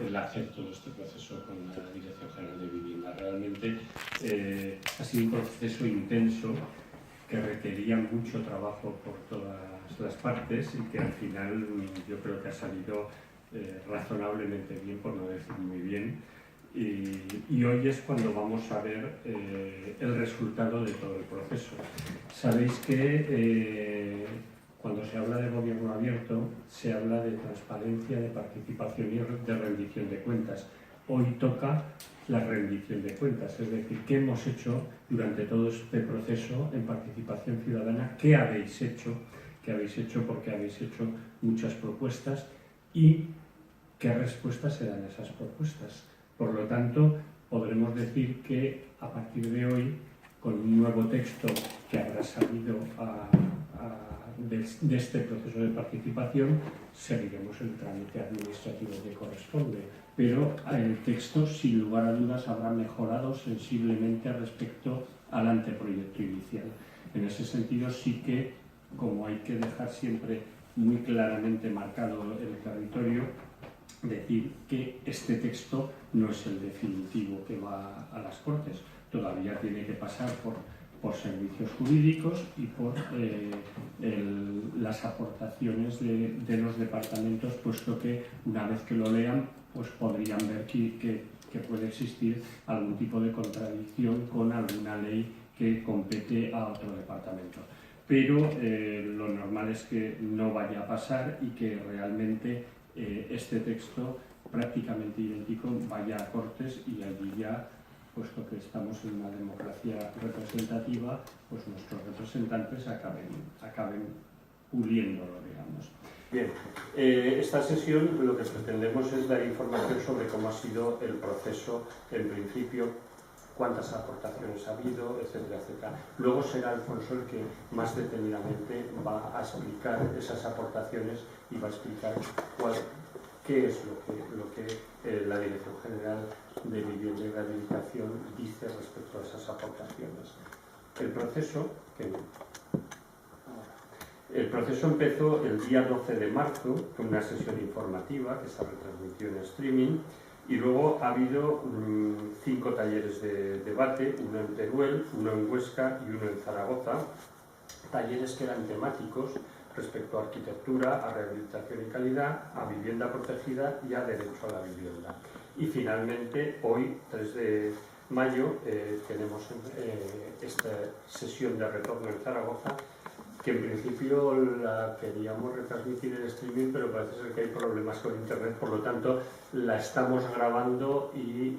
el hacer todo este proceso con la Dirección General de Vivienda. Realmente ha sido un proceso intenso que requería mucho trabajo por todas las partes y que al final yo creo que ha salido razonablemente bien, por no decir muy bien. Y hoy es cuando vamos a ver el resultado de todo el proceso. Sabéis que cuando se habla de gobierno abierto se habla de transparencia, de participación y de rendición de cuentas. Hoy toca la rendición de cuentas, es decir, qué hemos hecho durante todo este proceso en participación ciudadana, qué habéis hecho porque habéis hecho muchas propuestas y qué respuestas se dan a esas propuestas. Por lo tanto, podremos decir que a partir de hoy, con un nuevo texto que habrá salido de este proceso de participación, seguiremos el trámite administrativo que corresponde. Pero el texto, sin lugar a dudas, habrá mejorado sensiblemente respecto al anteproyecto inicial. En ese sentido, sí que, como hay que dejar siempre muy claramente marcado el territorio, decir que este texto no es el definitivo que va a las Cortes. Todavía tiene que pasar por servicios jurídicos y por las aportaciones de los departamentos, puesto que una vez que lo lean, pues podrían ver que puede existir algún tipo de contradicción con alguna ley que compete a otro departamento. Pero lo normal es que no vaya a pasar y que realmente este texto prácticamente idéntico vaya a Cortes y allí ya, puesto que estamos en una democracia representativa, pues nuestros representantes acaben puliéndolo, digamos. Bien, esta sesión lo que pretendemos es dar información sobre cómo ha sido el proceso en principio, cuántas aportaciones ha habido, etcétera, etcétera. Luego será Alfonso el que más detenidamente va a explicar esas aportaciones y va a explicar qué es lo que la Dirección General de Vivienda y Rehabilitación dice respecto a esas aportaciones. El proceso empezó el día 12 de marzo con una sesión informativa que se retransmitió en streaming. Y luego ha habido 5 talleres de debate, uno en Teruel, uno en Huesca y uno en Zaragoza, talleres que eran temáticos respecto a arquitectura, a rehabilitación y calidad, a vivienda protegida y a derecho a la vivienda. Y finalmente, hoy, 3 de mayo, tenemos esta sesión de retorno en Zaragoza, que en principio la queríamos retransmitir en streaming, pero parece ser que hay problemas con internet, por lo tanto la estamos grabando y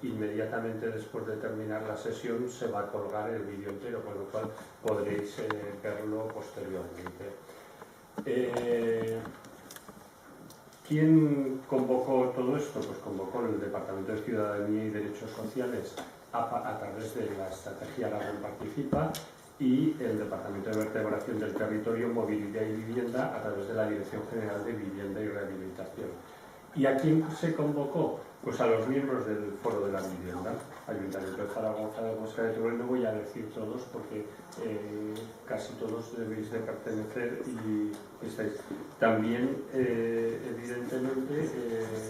inmediatamente después de terminar la sesión se va a colgar el vídeo entero, con lo cual podréis verlo posteriormente. ¿Quién convocó todo esto? Pues convocó el Departamento de Ciudadanía y Derechos Sociales a través de la estrategia La Red Participa, y el Departamento de Vertebración del Territorio, Movilidad y Vivienda a través de la Dirección General de Vivienda y Rehabilitación. ¿Y a quién se convocó? Pues a los miembros del Foro de la Vivienda, Ayuntamiento de Zaragoza, de Huesca, de Teruel. No voy a decir todos porque casi todos debéis de pertenecer y estáis. También, evidentemente,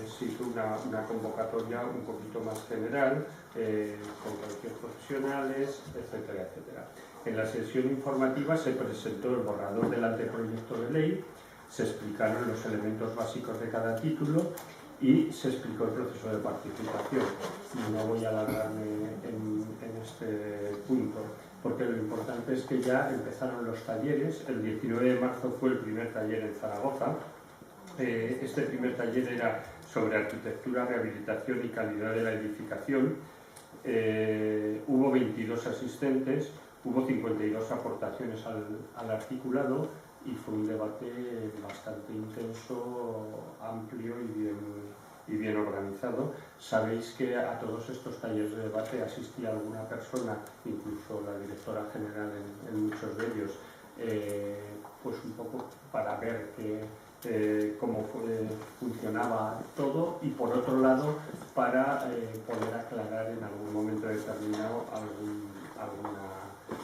se hizo una convocatoria un poquito más general, con colegios profesionales, etcétera, etcétera. En la sesión informativa se presentó el borrador del anteproyecto de ley, se explicaron los elementos básicos de cada título y se explicó el proceso de participación. No voy a alargarme en este punto, porque lo importante es que ya empezaron los talleres. El 19 de marzo fue el primer taller en Zaragoza. Este primer taller era sobre arquitectura, rehabilitación y calidad de la edificación. Hubo 22 asistentes, hubo 52 aportaciones al articulado y fue un debate bastante intenso, amplio y bien organizado. Sabéis que a todos estos talleres de debate asistía alguna persona, incluso la directora general en muchos de ellos, pues un poco para ver cómo funcionaba todo, y por otro lado para poder aclarar en algún momento determinado alguna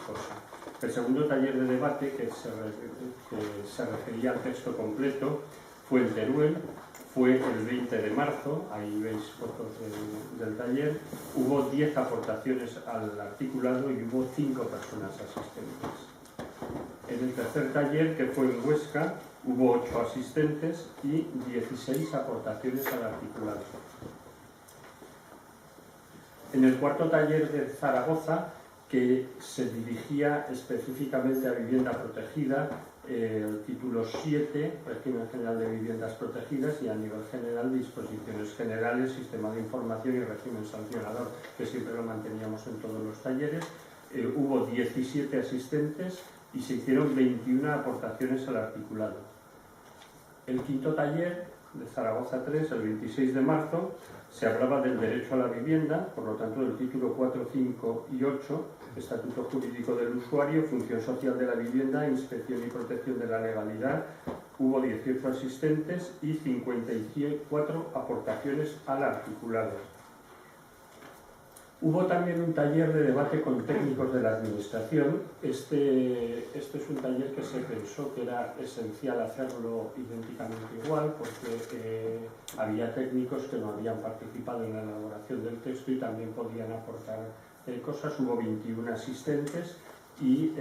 cosa. El segundo taller de debate, que se refería al texto completo, fue en Teruel. fue el 20 de marzo, ahí veis fotos del taller. Hubo 10 aportaciones al articulado y hubo 5 personas asistentes. En el tercer taller, que fue en Huesca, hubo 8 asistentes y 16 aportaciones al articulado. En el cuarto taller de Zaragoza, que se dirigía específicamente a vivienda protegida, el título 7, Régimen General de Viviendas Protegidas, y a nivel general disposiciones generales, sistema de información y régimen sancionador, que siempre lo manteníamos en todos los talleres. Hubo 17 asistentes y se hicieron 21 aportaciones al articulado. El quinto taller de Zaragoza 3, el 26 de marzo, se hablaba del derecho a la vivienda, por lo tanto del título 4, 5 y 8, Estatuto Jurídico del Usuario, Función Social de la Vivienda, Inspección y Protección de la Legalidad. Hubo 18 asistentes y 54 aportaciones al articulado. Hubo también un taller de debate con técnicos de la Administración. Este es un taller que se pensó que era esencial hacerlo idénticamente igual, porque había técnicos que no habían participado en la elaboración del texto y también podían aportar cosas. Hubo 21 asistentes y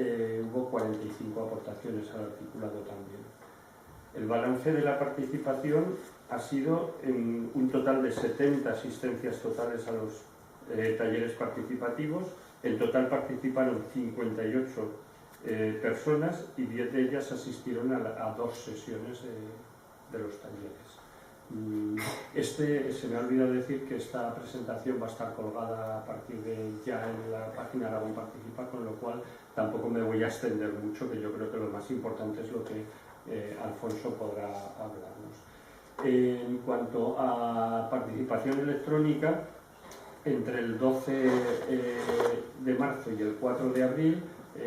hubo 45 aportaciones al articulado también. El balance de la participación ha sido en un total de 70 asistencias totales a los talleres participativos. En total participaron 58 personas y 10 de ellas asistieron a 2 sesiones de los talleres. Se me ha olvidado decir que esta presentación va a estar colgada a partir de ya en la página Aragón Participa, con lo cual tampoco me voy a extender mucho, que yo creo que lo más importante es lo que Alfonso podrá hablarnos. En cuanto a participación electrónica, entre el 12 de marzo y el 4 de abril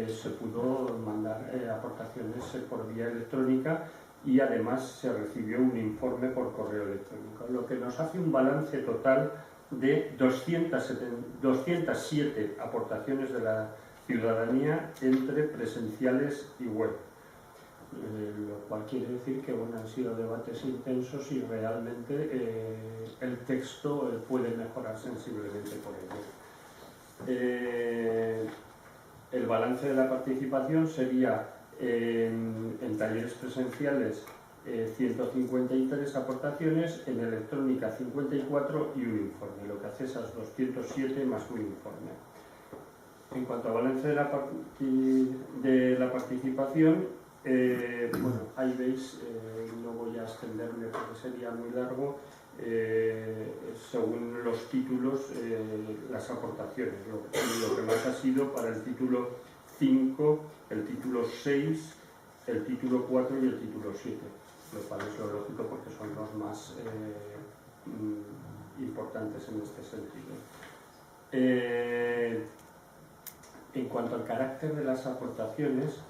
se pudo mandar aportaciones por vía electrónica y además se recibió un informe por correo electrónico, lo que nos hace un balance total de 207 aportaciones de la ciudadanía entre presenciales y web. Lo cual quiere decir que han sido debates intensos y realmente el texto puede mejorar sensiblemente por ello. El balance de la participación sería en talleres presenciales 153 aportaciones, en electrónica 54 y un informe, lo que hace esas 207 más un informe. En cuanto al balance de la participación, ahí veis, no voy a extenderme porque sería muy largo, según los títulos, las aportaciones. Lo que más ha sido para el título 5, el título 6, el título 4 y el título 7, lo cual es lo lógico porque son los más importantes en este sentido. En cuanto al carácter de las aportaciones,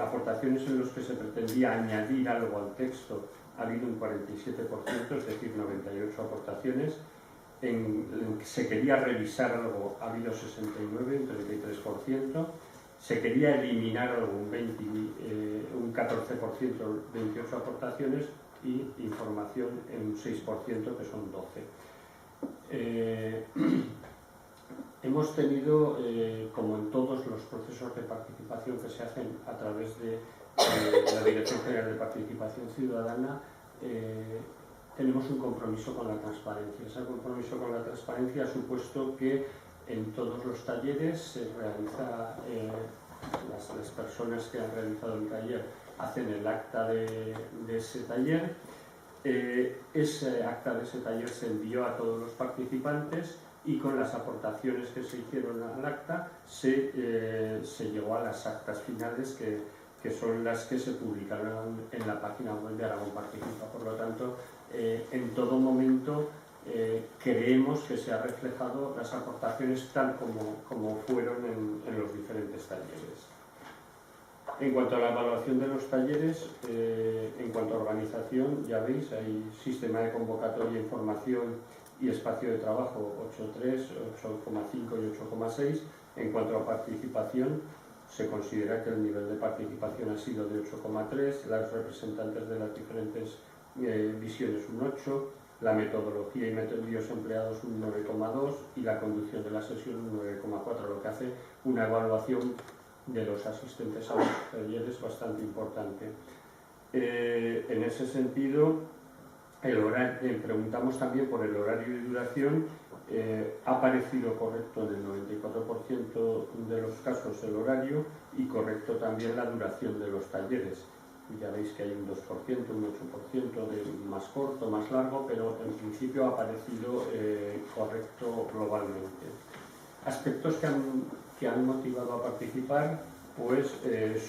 aportaciones en las que se pretendía añadir algo al texto, ha habido un 47%, es decir, 98 aportaciones. En que se quería revisar algo, ha habido 69, un 33%. Se quería eliminar algo, un 14%, 28 aportaciones, y información en un 6%, que son 12. Hemos tenido, como en todos los procesos de participación que se hacen a través de la Dirección General de Participación Ciudadana, tenemos un compromiso con la transparencia. Ese compromiso con la transparencia ha supuesto que en todos los talleres se realiza, las personas que han realizado el taller hacen el acta de ese taller. Ese acta de ese taller se envió a todos los participantes y con las aportaciones que se hicieron al acta se llegó a las actas finales que son las que se publicaron en la página web de Aragón Participa. Por lo tanto, en todo momento creemos que se han reflejado las aportaciones tal como fueron en los diferentes talleres. En cuanto a la evaluación de los talleres, en cuanto a organización, ya veis, hay sistema de convocatoria, información y espacio de trabajo 8,3, 8,5 y 8,6. En cuanto a participación, se considera que el nivel de participación ha sido de 8,3. Las representantes de las diferentes visiones un 8, la metodología y medios empleados un 9,2 y la conducción de la sesión un 9,4, lo que hace una evaluación de los asistentes a los talleres bastante importante. En ese sentido, preguntamos también por el horario y duración. Ha parecido correcto en el 94% de los casos el horario y correcto también la duración de los talleres. Ya veis que hay un 2%, un 8% de más corto, más largo, pero en principio ha parecido correcto globalmente. Aspectos que han motivado a participar, pues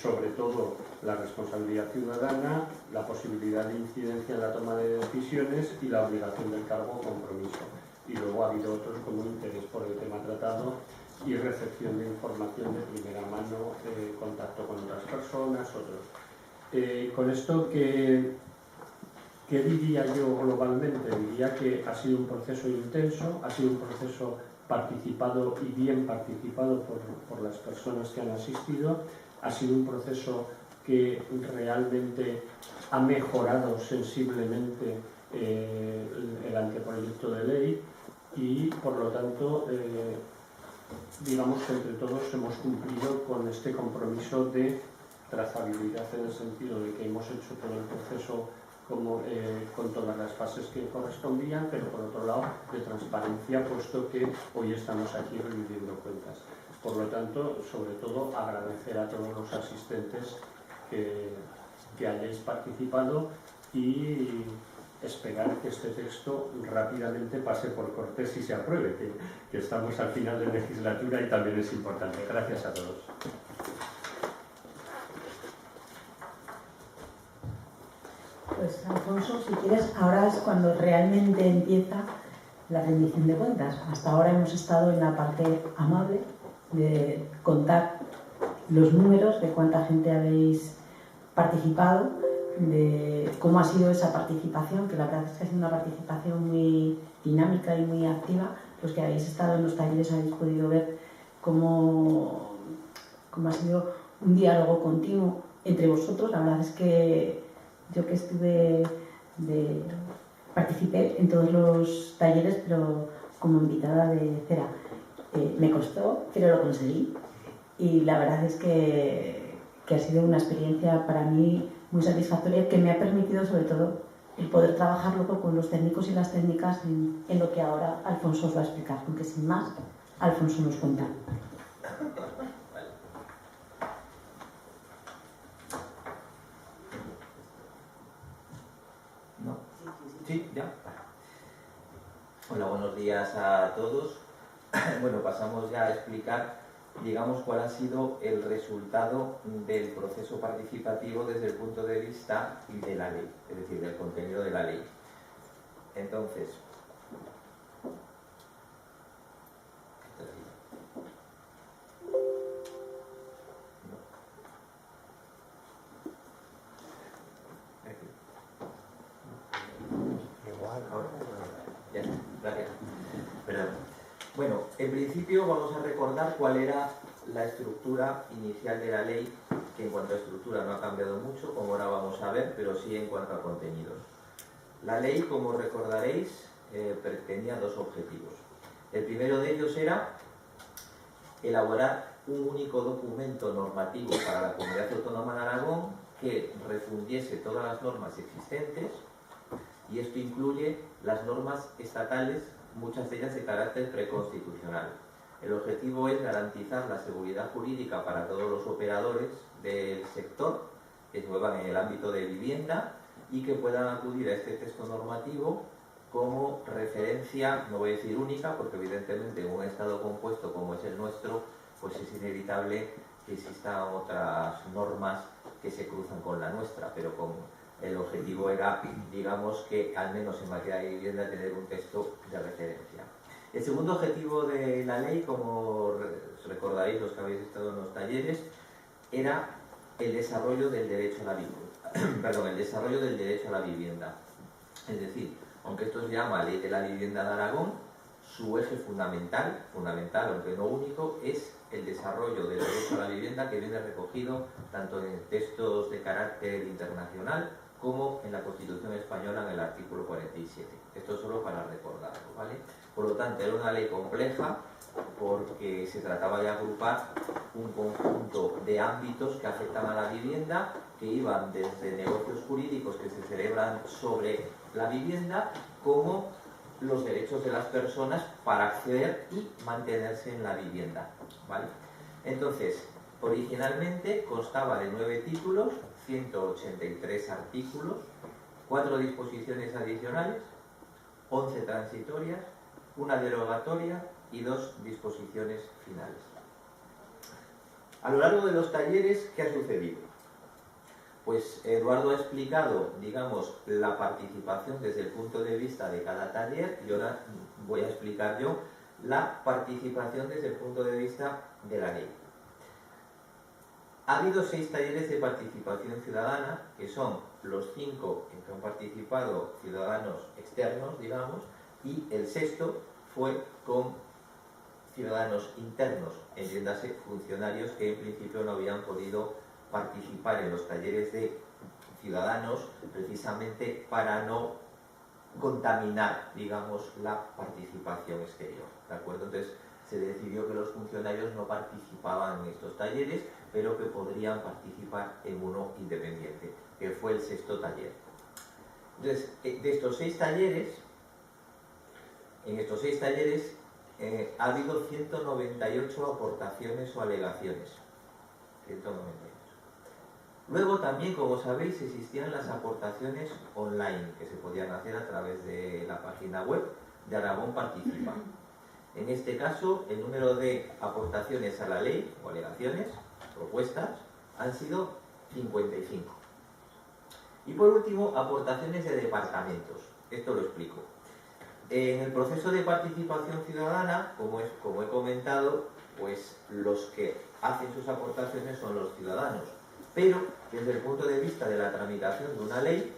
sobre todo la responsabilidad ciudadana, la posibilidad de incidencia en la toma de decisiones y la obligación del cargo o compromiso. Y luego ha habido otros como interés por el tema tratado y recepción de información de primera mano, contacto con otras personas, otros. Con esto, ¿qué diría yo globalmente? Diría que ha sido un proceso intenso, ha sido un proceso participado y bien participado por las personas que han asistido, ha sido un proceso que realmente ha mejorado sensiblemente el anteproyecto de ley y, por lo tanto, digamos que entre todos hemos cumplido con este compromiso de trazabilidad, en el sentido de que hemos hecho todo el proceso con todas las fases que correspondían, pero por otro lado de transparencia, puesto que hoy estamos aquí rendiendo cuentas. Por lo tanto, sobre todo agradecer a todos los asistentes que hayáis participado y esperar que este texto rápidamente pase por Cortes y se apruebe, que estamos al final de legislatura y también es importante. Gracias a todos. Pues Alfonso, si quieres, ahora es cuando realmente empieza la rendición de cuentas. Hasta ahora hemos estado en la parte amable de contar los números, de cuánta gente habéis participado, de cómo ha sido esa participación, que la verdad es que ha sido una participación muy dinámica y muy activa. Los que habéis estado en los talleres habéis podido ver cómo ha sido un diálogo continuo entre vosotros. La verdad es que yo que participé en todos los talleres, pero como invitada de cera. Me costó, pero lo conseguí. Y la verdad es que ha sido una experiencia para mí muy satisfactoria, que me ha permitido sobre todo el poder trabajar luego con los técnicos y las técnicas en lo que ahora Alfonso os va a explicar. Aunque sin más, Alfonso nos cuenta. Sí, ya. Hola, buenos días a todos. Bueno, pasamos ya a explicar, digamos, cuál ha sido el resultado del proceso participativo desde el punto de vista de la ley, es decir, del contenido de la ley. Entonces, ya, gracias. Perdón. Bueno, en principio vamos a recordar cuál era la estructura inicial de la ley, que en cuanto a estructura no ha cambiado mucho, como ahora vamos a ver, pero sí en cuanto a contenidos. La ley, como recordaréis, tenía dos objetivos. El primero de ellos era elaborar un único documento normativo para la Comunidad Autónoma de Aragón que refundiese todas las normas existentes, y esto incluye las normas estatales, muchas de ellas de carácter preconstitucional. El objetivo es garantizar la seguridad jurídica para todos los operadores del sector que se muevan en el ámbito de vivienda y que puedan acudir a este texto normativo como referencia, no voy a decir única, porque evidentemente en un estado compuesto como es el nuestro, pues es inevitable que existan otras normas que se cruzan con la nuestra, pero el objetivo era, digamos, que al menos en materia de vivienda tener un texto de referencia. El segundo objetivo de la ley, como recordaréis los que habéis estado en los talleres, era el desarrollo del derecho a la vivienda. Perdón, el desarrollo del derecho a la vivienda. Es decir, aunque esto se llama Ley de la Vivienda de Aragón, su eje fundamental, aunque no único, es el desarrollo del derecho a la vivienda, que viene recogido tanto en textos de carácter internacional como en la Constitución española en el artículo 47. Esto solo para recordarlo, ¿vale? Por lo tanto, era una ley compleja porque se trataba de agrupar un conjunto de ámbitos que afectan a la vivienda, que iban desde negocios jurídicos que se celebran sobre la vivienda, como los derechos de las personas para acceder y mantenerse en la vivienda, ¿vale? Entonces, originalmente constaba de 9 títulos, 183 artículos, 4 disposiciones adicionales, 11 transitorias, una derogatoria y 2 disposiciones finales. A lo largo de los talleres, ¿qué ha sucedido? Pues Eduardo ha explicado, digamos, la participación desde el punto de vista de cada taller, y ahora voy a explicar yo la participación desde el punto de vista de la ley. Ha habido 6 talleres de participación ciudadana, que son los 5 en que han participado ciudadanos externos, digamos, y el 6º fue con ciudadanos internos, entiéndase funcionarios que en principio no habían podido participar en los talleres de ciudadanos precisamente para no contaminar, digamos, la participación exterior, ¿de acuerdo? Entonces se decidió que los funcionarios no participaban en estos talleres, pero que podrían participar en uno independiente, que fue el 6º taller. Entonces, de estos 6 talleres, en estos 6 talleres ha habido 198 aportaciones o alegaciones. 198. Luego también, como sabéis, existían las aportaciones online, que se podían hacer a través de la página web de Aragón Participa. En este caso, el número de aportaciones a la ley, o alegaciones, propuestas, han sido 55. Y por último, aportaciones de departamentos. Esto lo explico. En el proceso de participación ciudadana, como he comentado, pues los que hacen sus aportaciones son los ciudadanos. Pero, desde el punto de vista de la tramitación de una ley,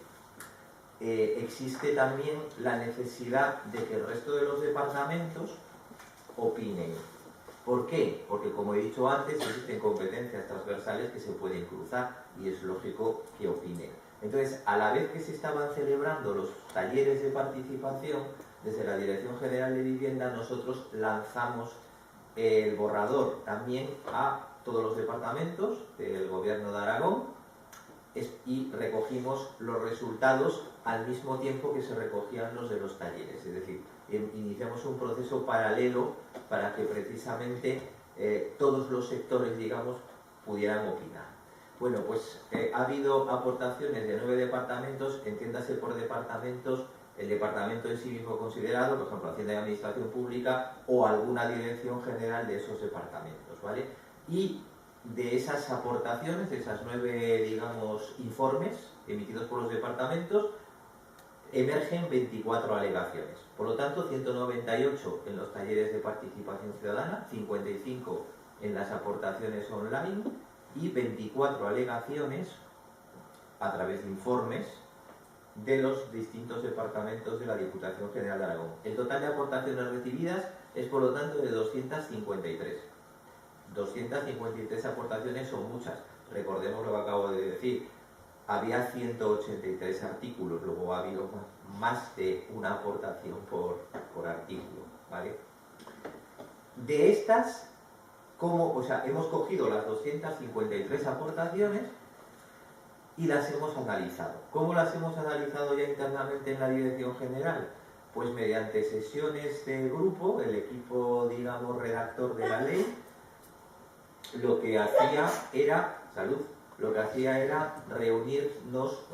existe también la necesidad de que el resto de los departamentos opinen. ¿Por qué? Porque, como he dicho antes, existen competencias transversales que se pueden cruzar y es lógico que opinen. Entonces, a la vez que se estaban celebrando los talleres de participación, desde la Dirección General de Vivienda nosotros lanzamos el borrador también a todos los departamentos del Gobierno de Aragón y recogimos los resultados al mismo tiempo que se recogían los de los talleres. Es decir, iniciamos un proceso paralelo para que precisamente todos los sectores, digamos, pudieran opinar. Bueno, pues ha habido aportaciones de 9 departamentos, entiéndase por departamentos, el departamento en sí mismo considerado, por ejemplo, Hacienda y Administración Pública, o alguna dirección general de esos departamentos, ¿vale? Y de esas aportaciones, de esas 9, digamos, informes emitidos por los departamentos, emergen 24 alegaciones. Por lo tanto, 198 en los talleres de participación ciudadana, 55 en las aportaciones online y 24 alegaciones a través de informes de los distintos departamentos de la Diputación General de Aragón. El total de aportaciones recibidas es, por lo tanto, de 253. 253 aportaciones son muchas. Recordemos lo que acabo de decir. Había 183 artículos, luego ha habido más de una aportación por artículo, ¿vale? De estas, hemos cogido las 253 aportaciones y las hemos analizado. ¿Cómo las hemos analizado ya internamente en la Dirección General? Pues mediante sesiones de grupo, el equipo, digamos, redactor de la ley, lo que hacía era reunirnos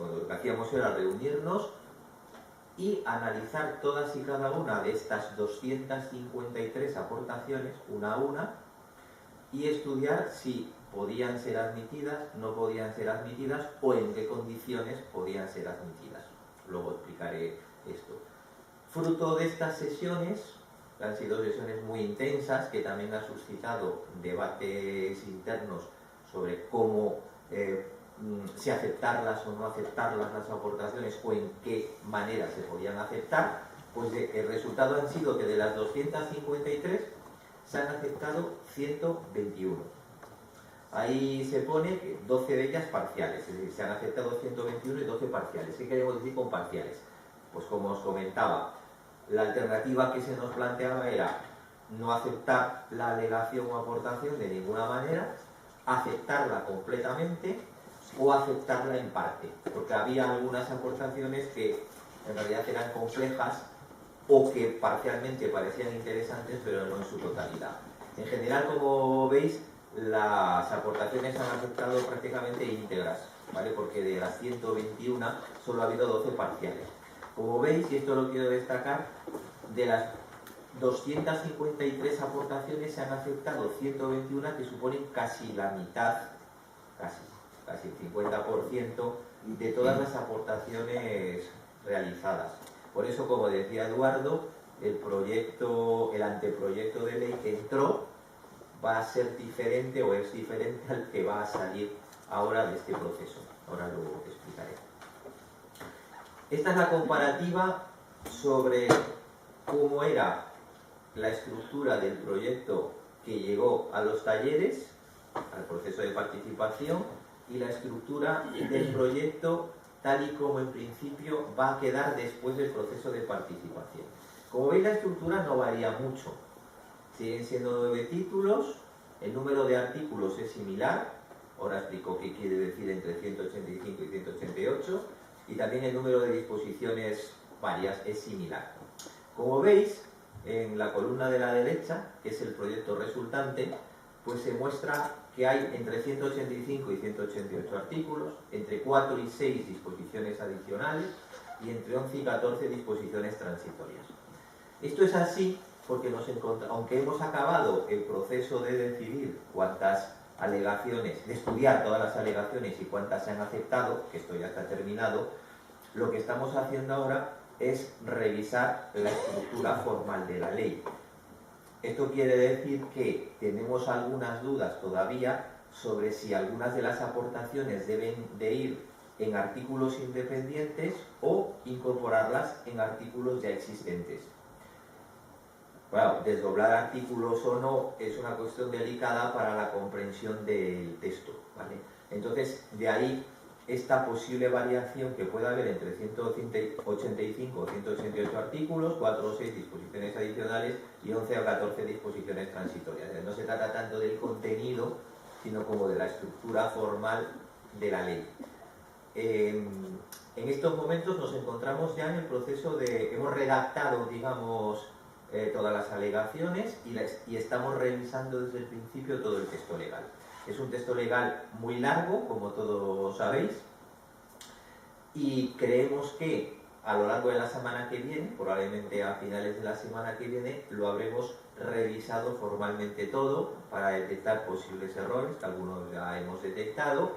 y analizar todas y cada una de estas 253 aportaciones, una a una, y estudiar si podían ser admitidas, no podían ser admitidas o en qué condiciones podían ser admitidas. Luego explicaré esto. Fruto de estas sesiones, han sido sesiones muy intensas que también han suscitado debates internos sobre cómo si aceptarlas o no aceptarlas las aportaciones o en qué manera se podían aceptar, pues el resultado ha sido que de las 253 se han aceptado 121. Ahí se pone que 12 de ellas parciales, es decir, se han aceptado 121 y 12 parciales. ¿Qué queremos decir con parciales? Pues como os comentaba, la alternativa que se nos planteaba era no aceptar la alegación o aportación de ninguna manera, aceptarla completamente o aceptarla en parte, porque había algunas aportaciones que en realidad eran complejas o que parcialmente parecían interesantes, pero no en su totalidad. En general, como veis, las aportaciones han aceptado prácticamente íntegras, ¿vale? Porque de las 121 solo ha habido 12 parciales. Como veis, y esto lo quiero destacar, de las 253 aportaciones se han aceptado 121, que suponen casi la mitad, casi el 50% de todas las aportaciones realizadas. Por eso, como decía Eduardo, el anteproyecto de ley que entró va a ser diferente o es diferente al que va a salir ahora de este proceso. Ahora lo explicaré. Esta es la comparativa sobre cómo era la estructura del proyecto que llegó a los talleres, al proceso de participación, y la estructura del proyecto tal y como en principio va a quedar después del proceso de participación. Como veis, la estructura no varía mucho. Siguen siendo 9 títulos, el número de artículos es similar, ahora explico qué quiere decir entre 185 y 188, y también el número de disposiciones varias es similar. Como veis, en la columna de la derecha, que es el proyecto resultante, pues se muestra que hay entre 185 y 188 artículos, entre 4 y 6 disposiciones adicionales y entre 11 y 14 disposiciones transitorias. Esto es así porque aunque hemos acabado el proceso de decidir cuántas alegaciones, de estudiar todas las alegaciones y cuántas se han aceptado, que esto ya está terminado, lo que estamos haciendo ahora es revisar la estructura formal de la ley. Esto quiere decir que tenemos algunas dudas todavía sobre si algunas de las aportaciones deben de ir en artículos independientes o incorporarlas en artículos ya existentes. Bueno, desdoblar artículos o no es una cuestión delicada para la comprensión del texto, ¿vale? Entonces, de ahí esta posible variación que puede haber entre 185 o 188 artículos, 4 o 6 disposiciones adicionales y 11 o 14 disposiciones transitorias. No se trata tanto del contenido, sino como de la estructura formal de la ley. En estos momentos nos encontramos ya en el proceso de... Hemos redactado, digamos, todas las alegaciones y estamos revisando desde el principio todo el texto legal. Es un texto legal muy largo, como todos sabéis, y creemos que a lo largo de la semana que viene, probablemente a finales de la semana que viene, lo habremos revisado formalmente todo para detectar posibles errores, que algunos ya hemos detectado,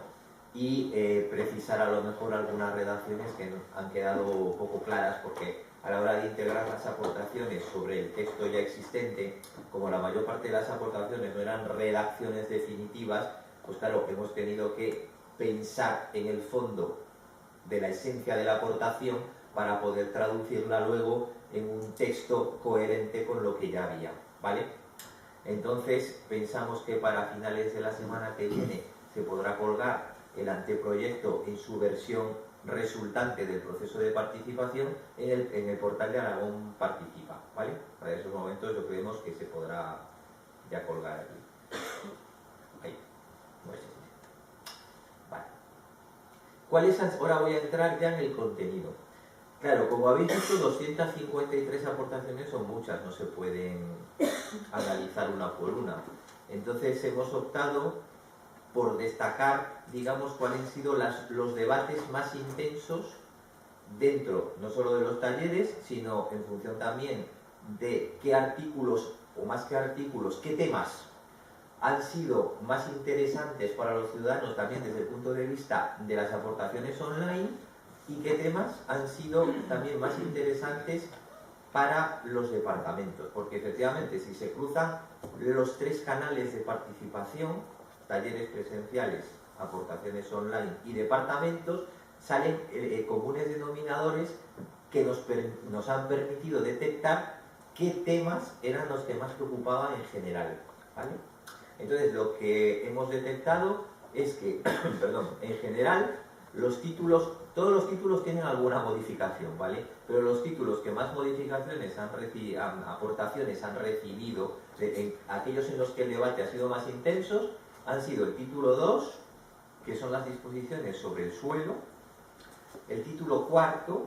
y precisar a lo mejor algunas redacciones que han quedado poco claras, porque a la hora de integrar las aportaciones sobre el texto ya existente, como la mayor parte de las aportaciones no eran redacciones definitivas, pues claro, hemos tenido que pensar en el fondo de la esencia de la aportación para poder traducirla luego en un texto coherente con lo que ya había, ¿vale? Entonces pensamos que para finales de la semana que viene se podrá colgar el anteproyecto en su versión resultante del proceso de participación en el portal de Aragón Participa, ¿vale? Para esos momentos yo creemos que se podrá ya colgar aquí. Ahí. Vale. Ahora voy a entrar ya en el contenido. Claro, como habéis visto, 253 aportaciones son muchas, no se pueden analizar una por una. Entonces hemos optado por destacar, digamos, cuáles han sido los debates más intensos dentro, no solo de los talleres, sino en función también de qué artículos, o más que artículos, qué temas han sido más interesantes para los ciudadanos también desde el punto de vista de las aportaciones online y qué temas han sido también más interesantes para los departamentos, porque efectivamente si se cruzan los 3 canales de participación, talleres presenciales, aportaciones online y departamentos, salen comunes denominadores que nos han permitido detectar qué temas eran los que más preocupaban en general, ¿vale? Entonces, lo que hemos detectado es que, perdón, en general, los títulos, todos los títulos tienen alguna modificación, ¿vale? Pero los títulos que más modificaciones aportaciones han recibido, aquellos en los que el debate ha sido más intenso, han sido el título 2, que son las disposiciones sobre el suelo, el título 4,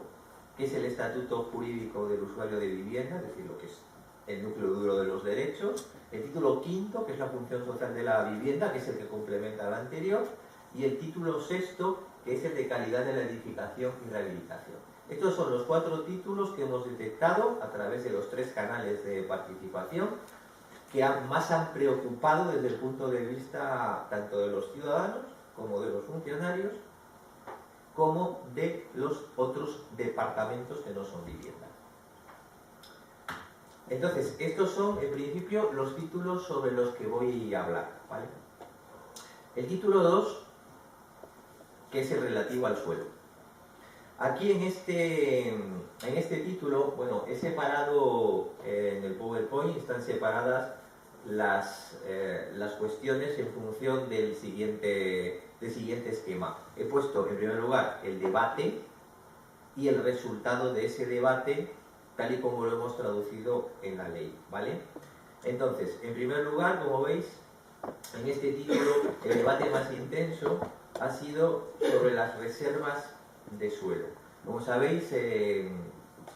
que es el estatuto jurídico del usuario de vivienda, es decir, lo que es el núcleo duro de los derechos, el título 5, que es la función social de la vivienda, que es el que complementa al anterior, y el título 6, que es el de calidad de la edificación y rehabilitación. Estos son los 4 títulos que hemos detectado a través de los 3 canales de participación que más han preocupado desde el punto de vista tanto de los ciudadanos como de los funcionarios como de los otros departamentos que no son vivienda. Entonces, estos son en principio los títulos sobre los que voy a hablar, ¿vale? El título 2, que es el relativo al suelo. Aquí en este título, bueno, he separado en el PowerPoint, están separadas las cuestiones en función del siguiente esquema. He puesto en primer lugar el debate y el resultado de ese debate tal y como lo hemos traducido en la ley, ¿vale? Entonces, en primer lugar, como veis, en este título el debate más intenso ha sido sobre las reservas de suelo. Como sabéis, en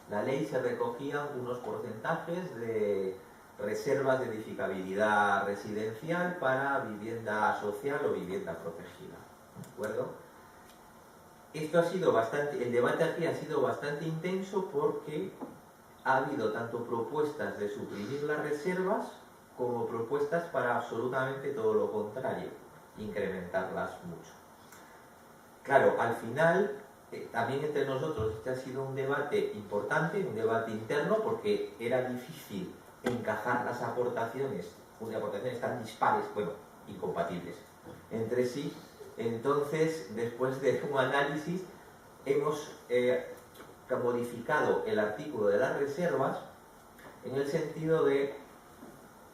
la ley se recogían unos porcentajes de reservas de edificabilidad residencial para vivienda social o vivienda protegida, ¿de acuerdo? Esto ha sido el debate aquí ha sido bastante intenso porque ha habido tanto propuestas de suprimir las reservas como propuestas para absolutamente todo lo contrario, incrementarlas mucho. Claro, al final, también entre nosotros este ha sido un debate importante, un debate interno, porque era difícil encajar las aportaciones tan dispares, bueno, incompatibles entre sí. Entonces, después de un análisis, hemos modificado el artículo de las reservas en el sentido de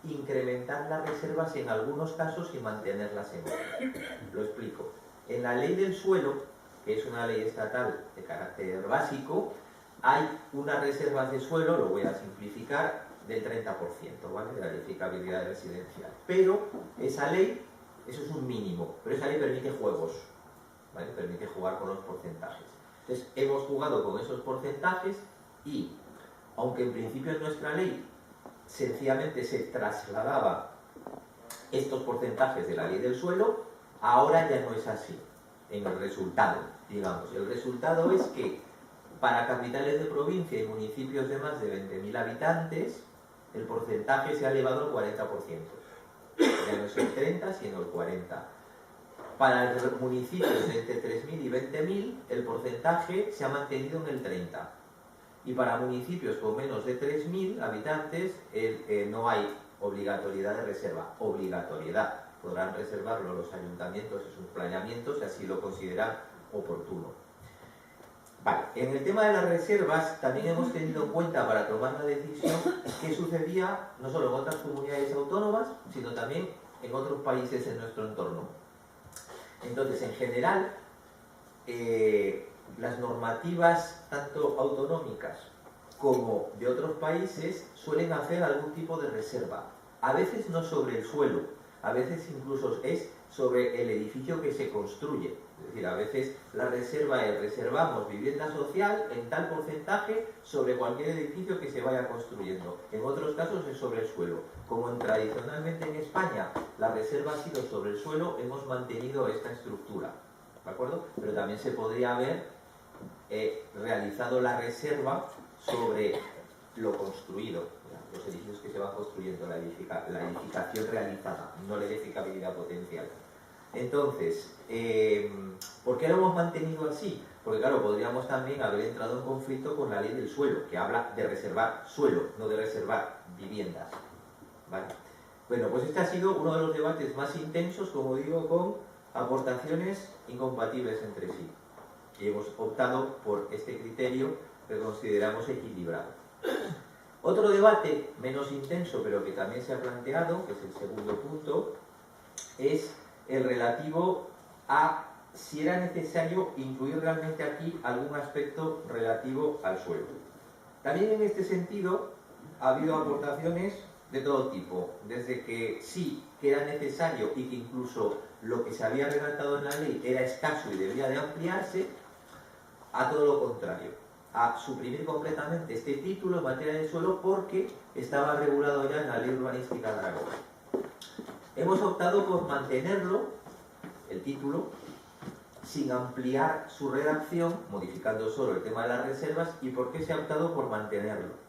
incrementar las reservas en algunos casos y mantenerlas en otros. Lo explico. En la ley del suelo, que es una ley estatal de carácter básico, hay unas reservas de suelo, lo voy a simplificar, del 30%, ¿vale?, de la edificabilidad residencial. Pero esa ley, eso es un mínimo, pero esa ley permite juegos, ¿vale?, permite jugar con los porcentajes. Entonces, hemos jugado con esos porcentajes y, aunque en principio en nuestra ley sencillamente se trasladaba estos porcentajes de la ley del suelo, ahora ya no es así en el resultado, digamos. El resultado es que para capitales de provincia y municipios de más de 20.000 habitantes, el porcentaje se ha elevado al 40%. Ya no es el 30, sino el 40%. Para municipios de entre 3.000 y 20.000, el porcentaje se ha mantenido en el 30%. Y para municipios con menos de 3.000 habitantes, no hay obligatoriedad de reserva. Obligatoriedad. Podrán reservarlo los ayuntamientos en sus planeamientos si así lo consideran oportuno. Vale, en el tema de las reservas también hemos tenido en cuenta para tomar la decisión qué sucedía no solo en otras comunidades autónomas, sino también en otros países en nuestro entorno. Entonces, en general, las normativas tanto autonómicas como de otros países suelen hacer algún tipo de reserva. A veces no sobre el suelo, a veces incluso es sobre el edificio que se construye. Es decir, a veces la reserva es reservamos vivienda social en tal porcentaje sobre cualquier edificio que se vaya construyendo. En otros casos es sobre el suelo. Como tradicionalmente en España la reserva ha sido sobre el suelo, hemos mantenido esta estructura, ¿de acuerdo? Pero también se podría haber realizado la reserva sobre lo construido, los edificios que se van construyendo, la edificación realizada, no la edificabilidad potencial. Entonces, ¿por qué lo hemos mantenido así? Porque claro, podríamos también haber entrado en conflicto con la ley del suelo, que habla de reservar suelo, no de reservar viviendas, ¿vale? Bueno, pues este ha sido uno de los debates más intensos, como digo, con aportaciones incompatibles entre sí. Y hemos optado por este criterio que consideramos equilibrado. Otro debate menos intenso, pero que también se ha planteado, que es el segundo punto, es el relativo a si era necesario incluir realmente aquí algún aspecto relativo al suelo. También en este sentido ha habido aportaciones de todo tipo, desde que sí que era necesario y que incluso lo que se había redactado en la ley era escaso y debía de ampliarse, a todo lo contrario, a suprimir completamente este título en materia de suelo porque estaba regulado ya en la Ley Urbanística de Aragón. Hemos optado por mantenerlo, el título, sin ampliar su redacción, modificando solo el tema de las reservas. ¿Y por qué se ha optado por mantenerlo?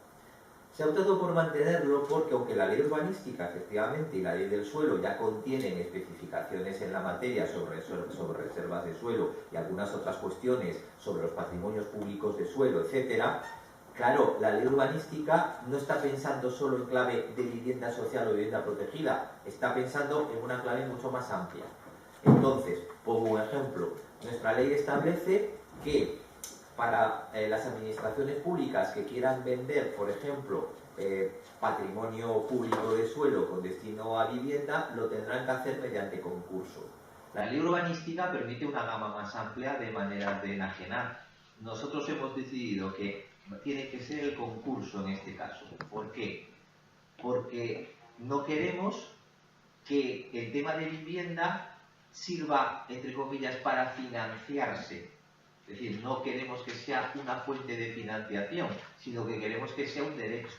Se ha optado por mantenerlo porque, aunque la ley urbanística, efectivamente, y la ley del suelo ya contienen especificaciones en la materia sobre reservas de suelo y algunas otras cuestiones sobre los patrimonios públicos de suelo, etcétera, claro, la ley urbanística no está pensando solo en clave de vivienda social o vivienda protegida, está pensando en una clave mucho más amplia. Entonces, pongo un ejemplo, nuestra ley establece que para las administraciones públicas que quieran vender, por ejemplo, patrimonio público de suelo con destino a vivienda, lo tendrán que hacer mediante concurso. La ley urbanística permite una gama más amplia de maneras de enajenar. Nosotros hemos decidido que tiene que ser el concurso en este caso. ¿Por qué? Porque no queremos que el tema de vivienda sirva, entre comillas, para financiarse. Es decir, no queremos que sea una fuente de financiación, sino que queremos que sea un derecho.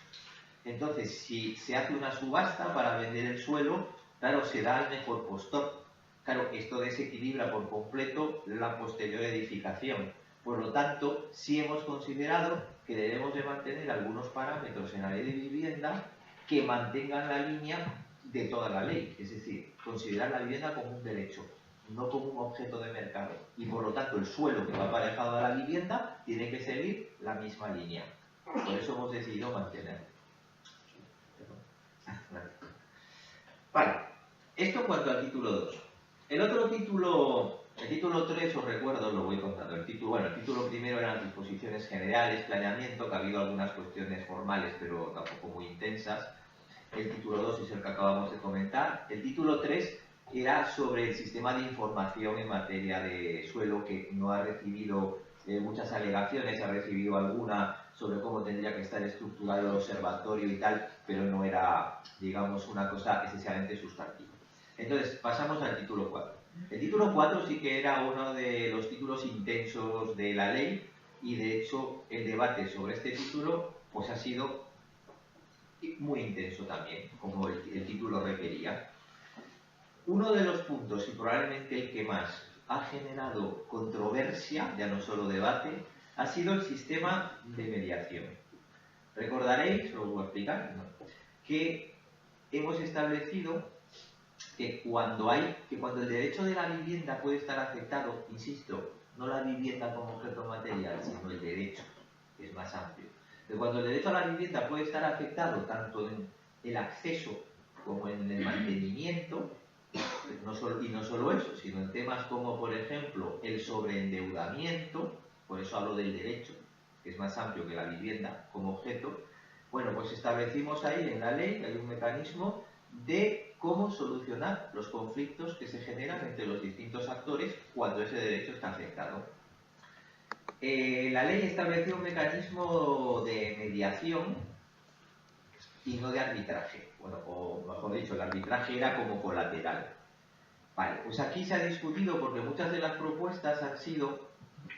Entonces, si se hace una subasta para vender el suelo, claro, se da al mejor postor. Claro, esto desequilibra por completo la posterior edificación. Por lo tanto, sí hemos considerado que debemos de mantener algunos parámetros en la ley de vivienda que mantengan la línea de toda la ley. Es decir, considerar la vivienda como un derecho, no como un objeto de mercado. Y por lo tanto el suelo que va aparejado a la vivienda tiene que seguir la misma línea. Por eso hemos decidido mantenerlo. Vale, esto en cuanto al título 2. El otro título, el título 3, os recuerdo, lo voy contando. El título primero eran disposiciones generales, planeamiento, que ha habido algunas cuestiones formales pero tampoco muy intensas. El título 2 es el que acabamos de comentar. El título 3 era sobre el sistema de información en materia de suelo, que no ha recibido muchas alegaciones, ha recibido alguna sobre cómo tendría que estar estructurado el observatorio y tal, pero no era, digamos, una cosa excesivamente sustantiva. Entonces, pasamos al título 4. El título 4 sí que era uno de los títulos intensos de la ley y, de hecho, el debate sobre este título pues ha sido muy intenso también, como el título requería. Uno de los puntos, y probablemente el que más ha generado controversia, ya no solo debate, ha sido el sistema de mediación. Recordaréis, os lo voy a explicar, ¿no?, que hemos establecido que cuando el derecho de la vivienda puede estar afectado, insisto, no la vivienda como objeto material, sino el derecho, que es más amplio. Que cuando el derecho a la vivienda puede estar afectado tanto en el acceso como en el mantenimiento, y no solo eso, sino en temas como, por ejemplo, el sobreendeudamiento, por eso hablo del derecho, que es más amplio que la vivienda como objeto. Bueno, pues establecimos ahí en la ley que hay un mecanismo de cómo solucionar los conflictos que se generan entre los distintos actores cuando ese derecho está afectado. La ley estableció un mecanismo de mediación y no de arbitraje. Bueno, o mejor dicho, el arbitraje era como colateral. Vale, pues aquí se ha discutido porque muchas de las propuestas han sido,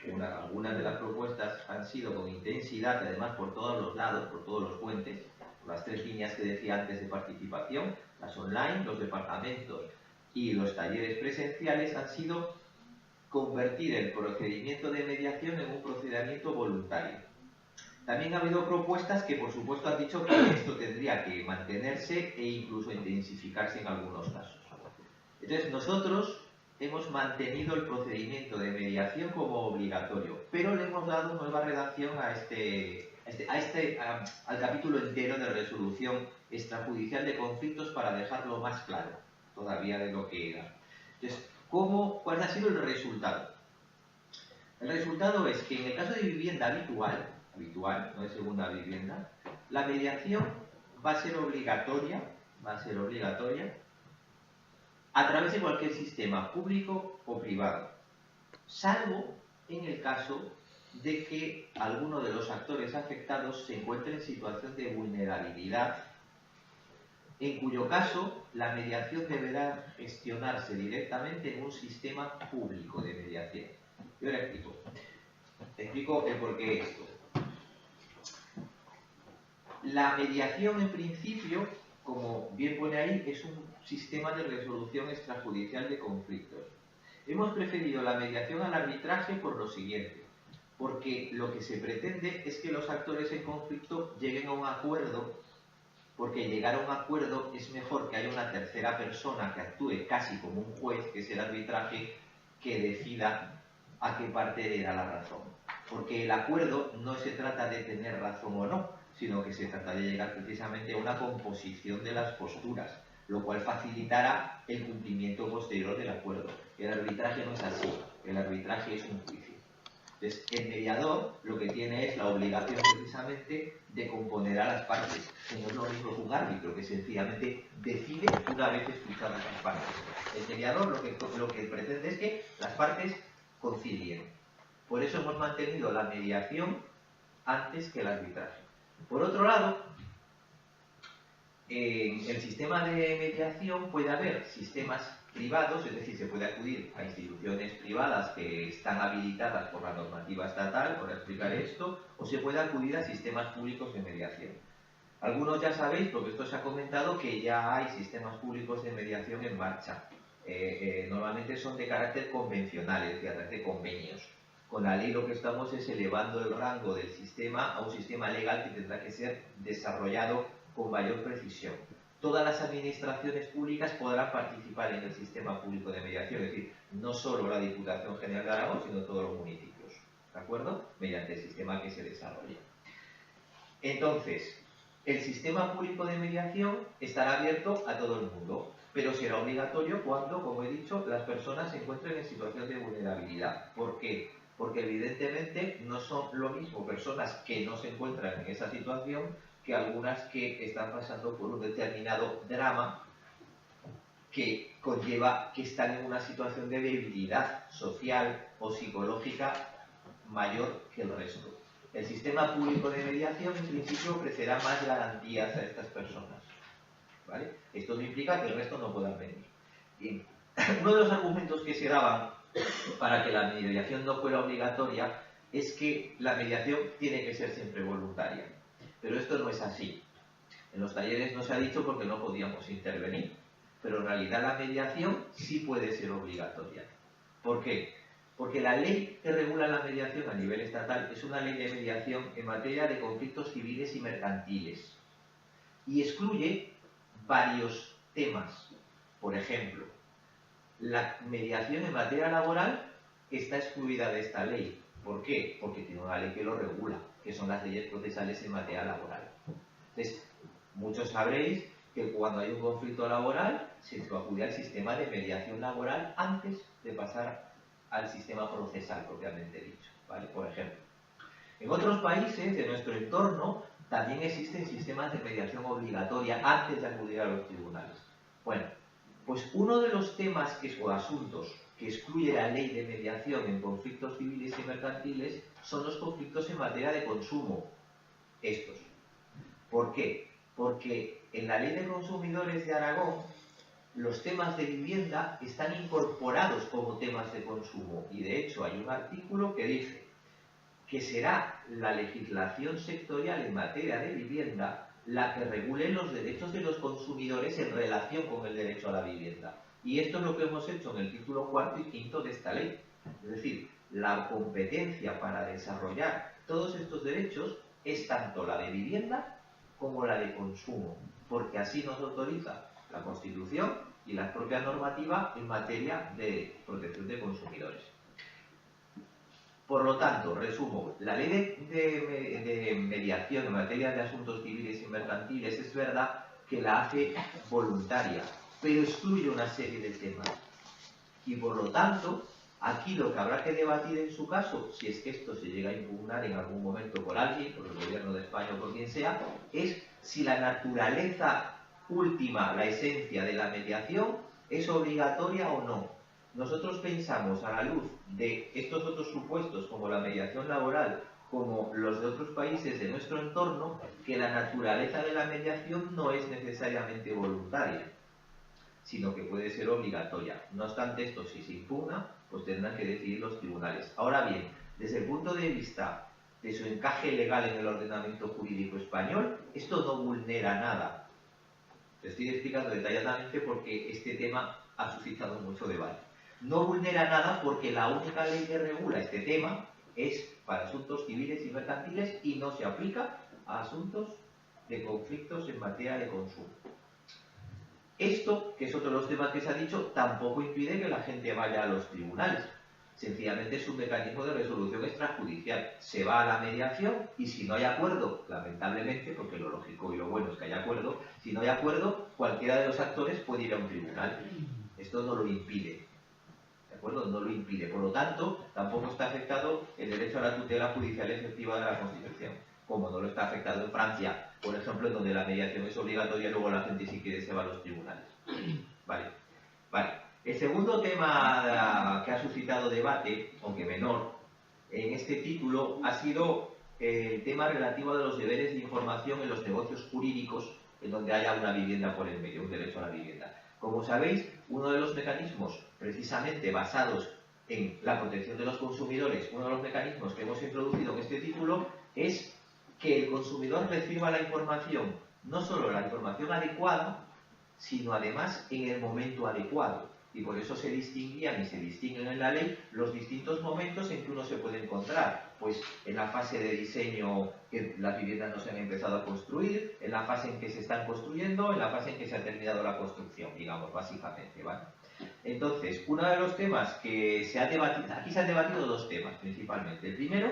algunas de las propuestas han sido con intensidad, además por todos los lados, por todos los puentes, las tres líneas que decía antes de participación, las online, los departamentos y los talleres presenciales, han sido convertir el procedimiento de mediación en un procedimiento voluntario. También ha habido propuestas que, por supuesto, han dicho que esto tendría que mantenerse e incluso intensificarse en algunos casos. Entonces, nosotros hemos mantenido el procedimiento de mediación como obligatorio, pero le hemos dado nueva redacción al capítulo entero de resolución extrajudicial de conflictos para dejarlo más claro todavía de lo que era. Entonces, ¿cuál ha sido el resultado? El resultado es que en el caso de vivienda habitual, no de segunda vivienda, la mediación va a ser obligatoria a través de cualquier sistema público o privado, salvo en el caso de que alguno de los actores afectados se encuentre en situación de vulnerabilidad, en cuyo caso la mediación deberá gestionarse directamente en un sistema público de mediación. Yo le explico. Explico el porqué de esto. La mediación, en principio, como bien pone ahí, es un sistema de resolución extrajudicial de conflictos. Hemos preferido la mediación al arbitraje por lo siguiente, porque lo que se pretende es que los actores en conflicto lleguen a un acuerdo, porque llegar a un acuerdo es mejor que haya una tercera persona que actúe casi como un juez, que es el arbitraje, que decida a qué parte le da la razón. Porque el acuerdo no se trata de tener razón o no, sino que se trata de llegar precisamente a una composición de las posturas, lo cual facilitará el cumplimiento posterior del acuerdo. El arbitraje no es así, el arbitraje es un juicio. Entonces, el mediador lo que tiene es la obligación precisamente de componer a las partes, que no es lo mismo que un árbitro, que sencillamente decide una vez escuchadas las partes. El mediador lo que pretende es que las partes concilien. Por eso hemos mantenido la mediación antes que el arbitraje. Por otro lado, en el sistema de mediación puede haber sistemas privados, es decir, se puede acudir a instituciones privadas que están habilitadas por la normativa estatal, por explicar esto, o se puede acudir a sistemas públicos de mediación. Algunos ya sabéis, porque esto se ha comentado, que ya hay sistemas públicos de mediación en marcha. Normalmente son de carácter convencional, es decir, a través de convenios. Con la ley lo que estamos es elevando el rango del sistema a un sistema legal que tendrá que ser desarrollado con mayor precisión. Todas las administraciones públicas podrán participar en el sistema público de mediación, es decir, no solo la Diputación General de Aragón, sino todos los municipios, ¿de acuerdo? Mediante el sistema que se desarrolla. Entonces, el sistema público de mediación estará abierto a todo el mundo, pero será obligatorio cuando, como he dicho, las personas se encuentren en situación de vulnerabilidad. ¿Por qué? Porque evidentemente no son lo mismo personas que no se encuentran en esa situación que algunas que están pasando por un determinado drama que conlleva que están en una situación de debilidad social o psicológica mayor que el resto. El sistema público de mediación en principio ofrecerá más garantías a estas personas, ¿vale? Esto no implica que el resto no puedan venir. Bien. Uno de los argumentos que se daban para que la mediación no fuera obligatoria es que la mediación tiene que ser siempre voluntaria. Pero esto no es así. En los talleres no se ha dicho porque no podíamos intervenir, pero en realidad la mediación sí puede ser obligatoria. ¿Por qué? Porque la ley que regula la mediación a nivel estatal es una ley de mediación en materia de conflictos civiles y mercantiles y excluye varios temas. Por ejemplo, la mediación en materia laboral está excluida de esta ley. ¿Por qué? Porque tiene una ley que lo regula, que son las leyes procesales en materia laboral. Entonces, muchos sabréis que cuando hay un conflicto laboral se acude al sistema de mediación laboral antes de pasar al sistema procesal propiamente dicho, ¿vale? Por ejemplo, en otros países de nuestro entorno también existen sistemas de mediación obligatoria antes de acudir a los tribunales. Bueno, pues uno de los temas o asuntos que excluye la ley de mediación en conflictos civiles y mercantiles son los conflictos en materia de consumo. Estos. ¿Por qué? Porque en la ley de consumidores de Aragón los temas de vivienda están incorporados como temas de consumo y de hecho hay un artículo que dice que será la legislación sectorial en materia de vivienda la que regule los derechos de los consumidores en relación con el derecho a la vivienda. Y esto es lo que hemos hecho en el título 4 y 5 de esta ley. Es decir, la competencia para desarrollar todos estos derechos es tanto la de vivienda como la de consumo, porque así nos autoriza la Constitución y la propia normativa en materia de protección de consumidores. Por lo tanto, resumo, la ley de mediación en materia de asuntos civiles y mercantiles es verdad que la hace voluntaria, pero excluye una serie de temas. Y por lo tanto, aquí lo que habrá que debatir en su caso, si es que esto se llega a impugnar en algún momento por alguien, por el gobierno de España o por quien sea, es si la naturaleza última, la esencia de la mediación, ¿Es obligatoria o no? Nosotros pensamos, a la luz de estos otros supuestos, como la mediación laboral, como los de otros países de nuestro entorno, que la naturaleza de la mediación no es necesariamente voluntaria, sino que puede ser obligatoria. No obstante esto, si se impugna, pues tendrán que decidir los tribunales. Ahora bien, desde el punto de vista de su encaje legal en el ordenamiento jurídico español, esto no vulnera nada. Te estoy explicando detalladamente porque este tema ha suscitado mucho debate. No vulnera nada porque la única ley que regula este tema es para asuntos civiles y mercantiles y no se aplica a asuntos de conflictos en materia de consumo. Esto, que es otro de los temas que se ha dicho, tampoco impide que la gente vaya a los tribunales. Sencillamente es un mecanismo de resolución extrajudicial. Se va a la mediación y si no hay acuerdo, lamentablemente, porque lo lógico y lo bueno es que haya acuerdo, si no hay acuerdo, cualquiera de los actores puede ir a un tribunal. Esto no lo impide. ¿De acuerdo? No lo impide. Por lo tanto, tampoco está afectado el derecho a la tutela judicial efectiva de la Constitución, como no lo está afectado en Francia, por ejemplo, en donde la mediación es obligatoria y luego la gente si quiere se va a los tribunales. Vale. El segundo tema que ha suscitado debate, aunque menor, en este título ha sido el tema relativo a los deberes de información en los negocios jurídicos en donde haya una vivienda por el medio, un derecho a la vivienda. Como sabéis, uno de los mecanismos precisamente basados en la protección de los consumidores, uno de los mecanismos que hemos introducido en este título es que el consumidor reciba la información, no solo la información adecuada, sino además en el momento adecuado. Y por eso se distinguían y se distinguen en la ley los distintos momentos en que uno se puede encontrar. Pues en la fase de diseño, que las viviendas no se han empezado a construir, en la fase en que se están construyendo, en la fase en que se ha terminado la construcción, digamos, básicamente, ¿vale? Entonces, uno de los temas que se ha debatido, aquí se han debatido dos temas principalmente. El primero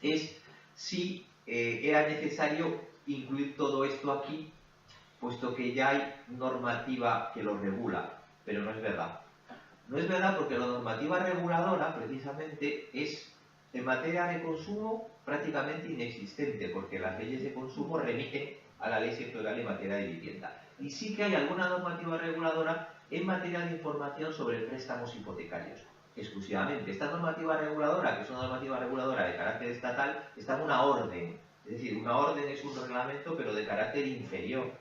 es si era necesario incluir todo esto aquí, puesto que ya hay normativa que lo regula, pero no es verdad. No es verdad porque la normativa reguladora, precisamente, es en materia de consumo prácticamente inexistente, porque las leyes de consumo remiten a la ley sectorial en materia de vivienda. Y sí que hay alguna normativa reguladora en materia de información sobre préstamos hipotecarios, exclusivamente. Esta normativa reguladora, que es una normativa reguladora de carácter estatal, está en una orden. Es decir, una orden es un reglamento, pero de carácter inferior.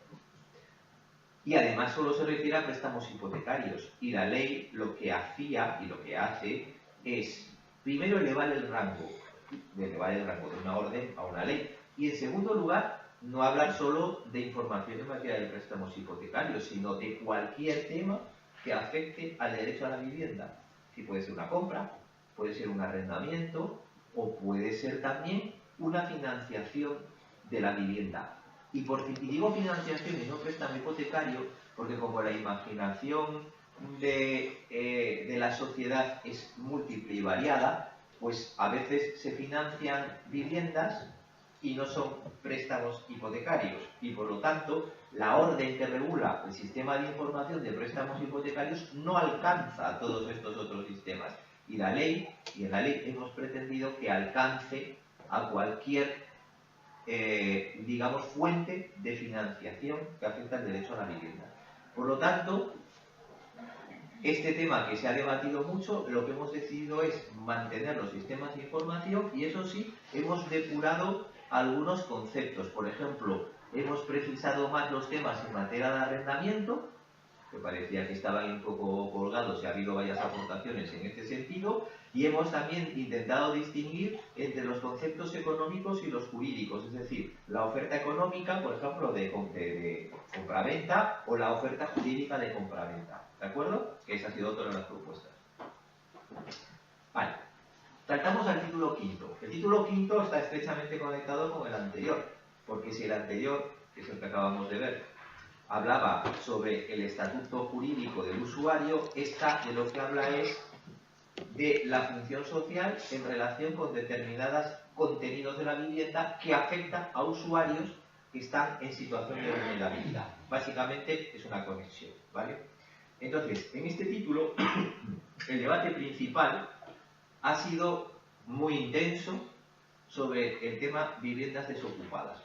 Y además solo se refiere a préstamos hipotecarios. Y la ley lo que hacía y lo que hace es, primero, elevar el rango de una orden a una ley. Y en segundo lugar, no hablar solo de información en materia de préstamos hipotecarios, sino de cualquier tema que afecte al derecho a la vivienda. Si puede ser una compra, puede ser un arrendamiento o puede ser también una financiación de la vivienda. Y digo financiación y no préstamo hipotecario, porque como la imaginación de la sociedad es múltiple y variada, pues a veces se financian viviendas y no son préstamos hipotecarios. Y por lo tanto, la orden que regula el sistema de información de préstamos hipotecarios no alcanza a todos estos otros sistemas. Y en la ley hemos pretendido que alcance a cualquier digamos, fuente de financiación que afecta al derecho a la vivienda. Por lo tanto, este tema que se ha debatido mucho, lo que hemos decidido es mantener los sistemas de información y eso sí, hemos depurado algunos conceptos. Por ejemplo, hemos precisado más los temas en materia de arrendamiento, que parecía que estaban un poco colgados y ha habido varias aportaciones en este sentido, y hemos también intentado distinguir entre los conceptos económicos y los jurídicos, es decir, la oferta económica, por ejemplo, de compraventa o la oferta jurídica de compraventa, ¿de acuerdo? Que esa ha sido otra de las propuestas. Vale, saltamos al título quinto. El título quinto está estrechamente conectado con el anterior, porque si el anterior, que es el que acabamos de ver, hablaba sobre el estatuto jurídico del usuario, esta de lo que habla es de la función social en relación con determinados contenidos de la vivienda que afectan a usuarios que están en situación de vulnerabilidad. Básicamente es una conexión, ¿vale? Entonces, en este título, el debate principal ha sido muy intenso sobre el tema viviendas desocupadas.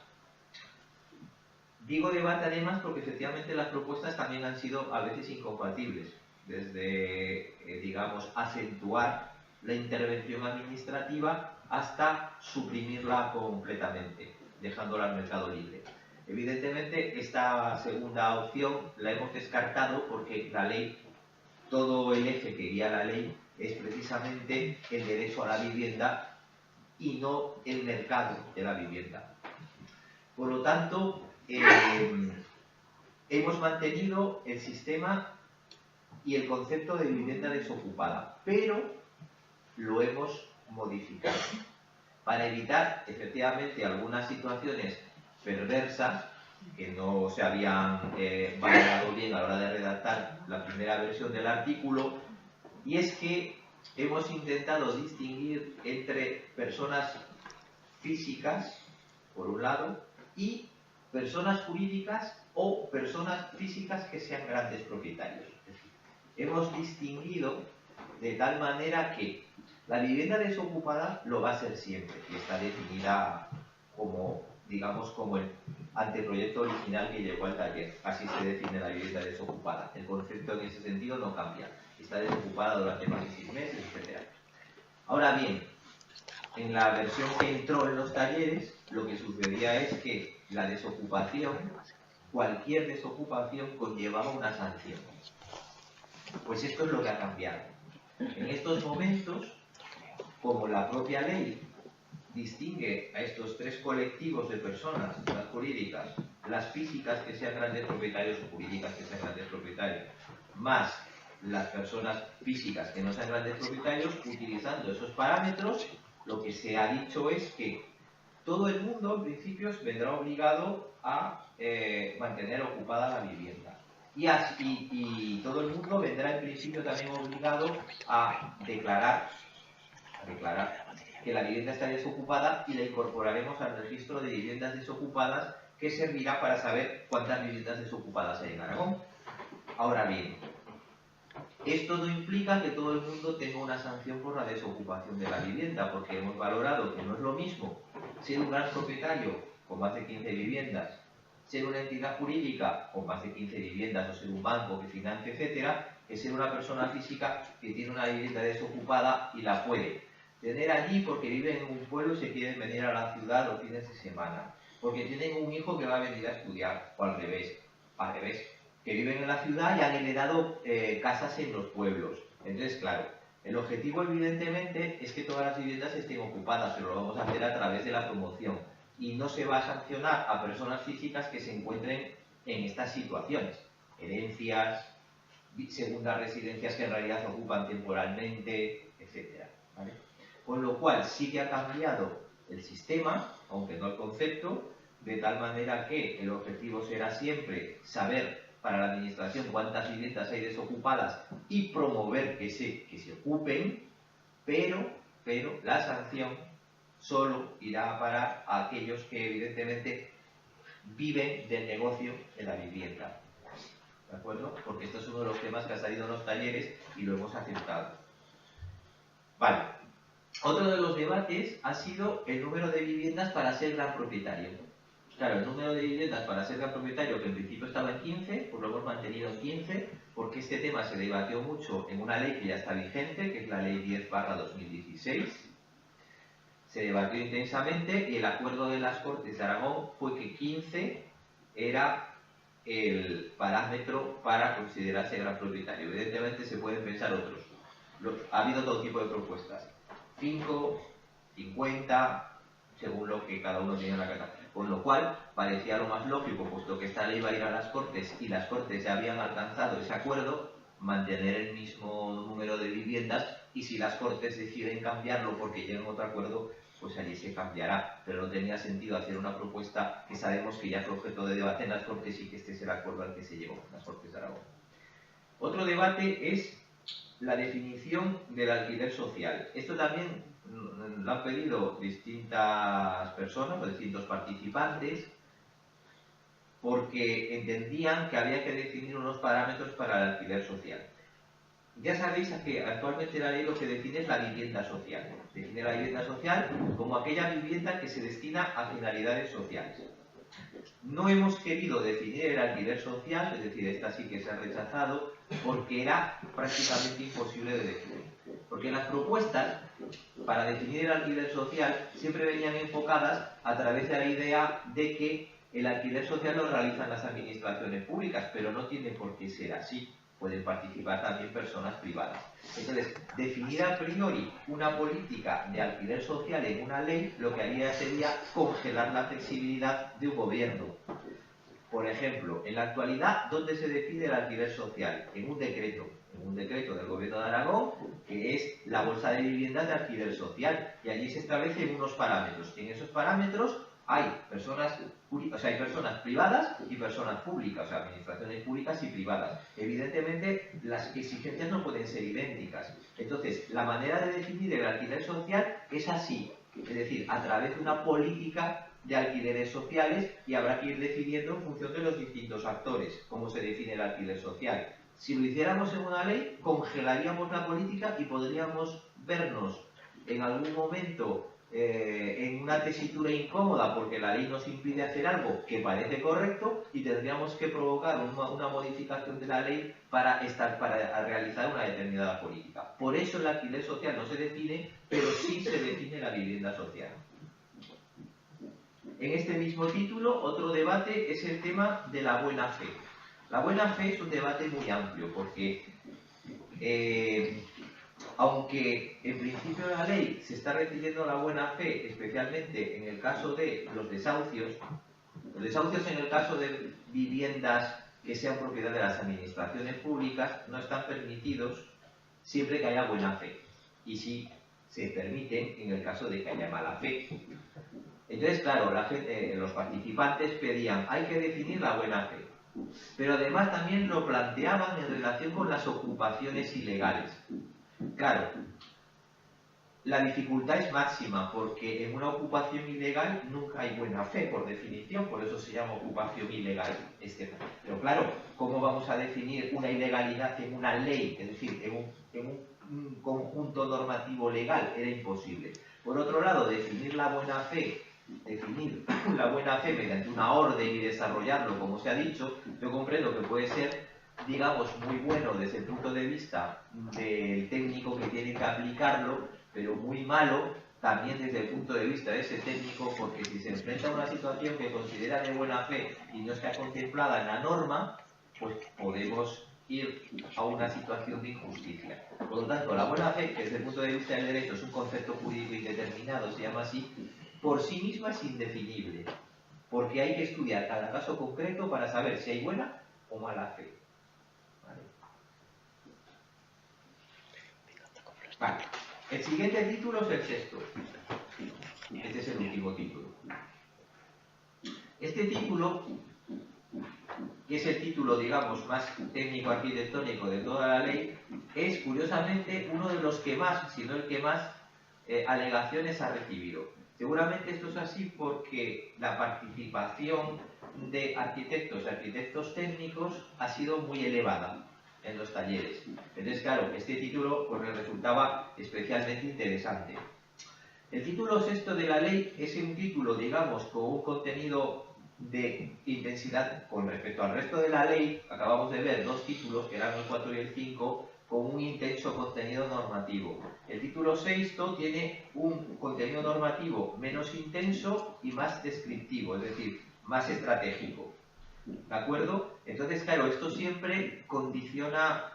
Digo debate además porque efectivamente las propuestas también han sido a veces incompatibles, desde, digamos, acentuar la intervención administrativa hasta suprimirla completamente, dejándola al mercado libre. Evidentemente, esta segunda opción la hemos descartado porque la ley, todo el eje que guía la ley es precisamente el derecho a la vivienda y no el mercado de la vivienda. Por lo tanto, hemos mantenido el sistema y el concepto de vivienda desocupada, pero lo hemos modificado para evitar efectivamente algunas situaciones perversas que no se habían valorado bien a la hora de redactar la primera versión del artículo, y es que hemos intentado distinguir entre personas físicas, por un lado, y personas jurídicas o personas físicas que sean grandes propietarios. Hemos distinguido de tal manera que la vivienda desocupada lo va a ser siempre y está definida como, digamos, como el anteproyecto original que llegó al taller. Así se define la vivienda desocupada. El concepto en ese sentido no cambia. Está desocupada durante más de 6 meses, etc. Ahora bien, en la versión que entró en los talleres, lo que sucedía es que la desocupación, cualquier desocupación, conllevaba una sanción. Pues esto es lo que ha cambiado. En estos momentos, como la propia ley distingue a estos 3 colectivos de personas, las jurídicas, las físicas que sean grandes propietarios o jurídicas que sean grandes propietarios, más las personas físicas que no sean grandes propietarios, utilizando esos parámetros, lo que se ha dicho es que todo el mundo, en principio, vendrá obligado a mantener ocupada la vivienda. Y todo el mundo vendrá, en principio, también obligado a declarar que la vivienda está desocupada y la incorporaremos al registro de viviendas desocupadas, que servirá para saber cuántas viviendas desocupadas hay en Aragón. Ahora bien, esto no implica que todo el mundo tenga una sanción por la desocupación de la vivienda, porque hemos valorado que no es lo mismo ser un gran propietario con más de 15 viviendas, ser una entidad jurídica con más de 15 viviendas o ser un banco que financie, etcétera, que ser una persona física que tiene una vivienda desocupada y la puede tener allí porque viven en un pueblo y se quieren venir a la ciudad los fines de semana, porque tienen un hijo que va a venir a estudiar, o al revés, que viven en la ciudad y han heredado casas en los pueblos. Entonces, claro, el objetivo evidentemente es que todas las viviendas estén ocupadas, pero lo vamos a hacer a través de la promoción. Y no se va a sancionar a personas físicas que se encuentren en estas situaciones. Herencias, segundas residencias que en realidad ocupan temporalmente, etc. ¿Vale? Con lo cual sí que ha cambiado el sistema, aunque no el concepto, de tal manera que el objetivo será siempre saber para la administración cuántas viviendas hay desocupadas y promover que se ocupen, pero la sanción solo irá a parar a aquellos que evidentemente viven del negocio de la vivienda. ¿De acuerdo? Porque esto es uno de los temas que ha salido en los talleres y lo hemos aceptado. Vale. Otro de los debates ha sido el número de viviendas para ser gran propietario. Claro, el número de viviendas para ser gran propietario, que en principio estaba en 15, pues lo hemos mantenido en 15, porque este tema se debatió mucho en una ley que ya está vigente, que es la Ley 10/2016. Se debatió intensamente y el acuerdo de las Cortes de Aragón fue que 15 era el parámetro para considerarse gran propietario. Evidentemente se pueden pensar otros. Ha habido todo tipo de propuestas. 5, 50, según lo que cada uno tiene en la carta. Con lo cual, parecía lo más lógico, puesto que esta ley va a ir a las Cortes y las Cortes ya habían alcanzado ese acuerdo, mantener el mismo número de viviendas, y si las Cortes deciden cambiarlo porque lleguen a otro acuerdo, pues allí se cambiará. Pero no tenía sentido hacer una propuesta que sabemos que ya fue objeto de debate en las Cortes y que este es el acuerdo al que se llegó en las Cortes de Aragón. Otro debate es la definición del alquiler social. Esto también lo han pedido distintas personas o distintos participantes, porque entendían que había que definir unos parámetros para el alquiler social. Ya sabéis que actualmente la ley lo que define es la vivienda social. Define la vivienda social como aquella vivienda que se destina a finalidades sociales. No hemos querido definir el alquiler social, es decir, esta sí que se ha rechazado, porque era prácticamente imposible de definir. Porque las propuestas para definir el alquiler social siempre venían enfocadas a través de la idea de que el alquiler social lo realizan las administraciones públicas, pero no tiene por qué ser así. Pueden participar también personas privadas. Entonces, definir a priori una política de alquiler social en una ley lo que haría sería congelar la flexibilidad de un gobierno. Por ejemplo, en la actualidad, ¿dónde se define el alquiler social? En un decreto del Gobierno de Aragón, que es la bolsa de viviendas de alquiler social, y allí se establecen unos parámetros. En esos parámetros hay personas privadas y personas públicas, o sea, administraciones públicas y privadas. Evidentemente, las exigencias no pueden ser idénticas. Entonces, la manera de definir el alquiler social es así, es decir, a través de una política de alquileres sociales, y habrá que ir decidiendo en función de los distintos actores cómo se define el alquiler social. Si lo hiciéramos en una ley, congelaríamos la política y podríamos vernos en algún momento en una tesitura incómoda porque la ley nos impide hacer algo que parece correcto y tendríamos que provocar una modificación de la ley para realizar una determinada política. Por eso el alquiler social no se define, pero sí se define la vivienda social. En este mismo título, otro debate es el tema de la buena fe. La buena fe es un debate muy amplio porque aunque en principio de la ley se está refiriendo la buena fe, especialmente en el caso de los desahucios en el caso de viviendas que sean propiedad de las administraciones públicas no están permitidos siempre que haya buena fe, y sí se permiten en el caso de que haya mala fe. Entonces, claro, los participantes pedían, hay que definir la buena fe, pero además también lo planteaban en relación con las ocupaciones ilegales. Claro, la dificultad es máxima porque en una ocupación ilegal nunca hay buena fe, por definición, por eso se llama ocupación ilegal. Pero claro, ¿cómo vamos a definir una ilegalidad en una ley, es decir, en un conjunto normativo legal? Era imposible. Por otro lado, definir la buena fe mediante una orden y desarrollarlo, como se ha dicho, yo comprendo que puede ser, digamos, muy bueno desde el punto de vista del técnico que tiene que aplicarlo, pero muy malo también desde el punto de vista de ese técnico, porque si se enfrenta a una situación que considera de buena fe y no está contemplada en la norma, pues podemos ir a una situación de injusticia. Por lo tanto, la buena fe, que desde el punto de vista del derecho es un concepto jurídico indeterminado, se llama así, por sí misma es indefinible, porque hay que estudiar cada caso concreto para saber si hay buena o mala fe. Vale. El siguiente título es el sexto. Este es el último título. Este título, que es el título, digamos, más técnico-arquitectónico de toda la ley, es, curiosamente, uno de los que más, si no el que más, alegaciones ha recibido. Seguramente esto es así porque la participación de arquitectos técnicos ha sido muy elevada en los talleres. Entonces, claro, este título pues, me resultaba especialmente interesante. El título sexto de la ley es un título, digamos, con un contenido de intensidad con respecto al resto de la ley. Acabamos de ver dos títulos, que eran el 4 y el 5, con un intenso contenido normativo. El título sexto tiene un contenido normativo menos intenso y más descriptivo, es decir, más estratégico. ¿De acuerdo? Entonces, claro, esto siempre condiciona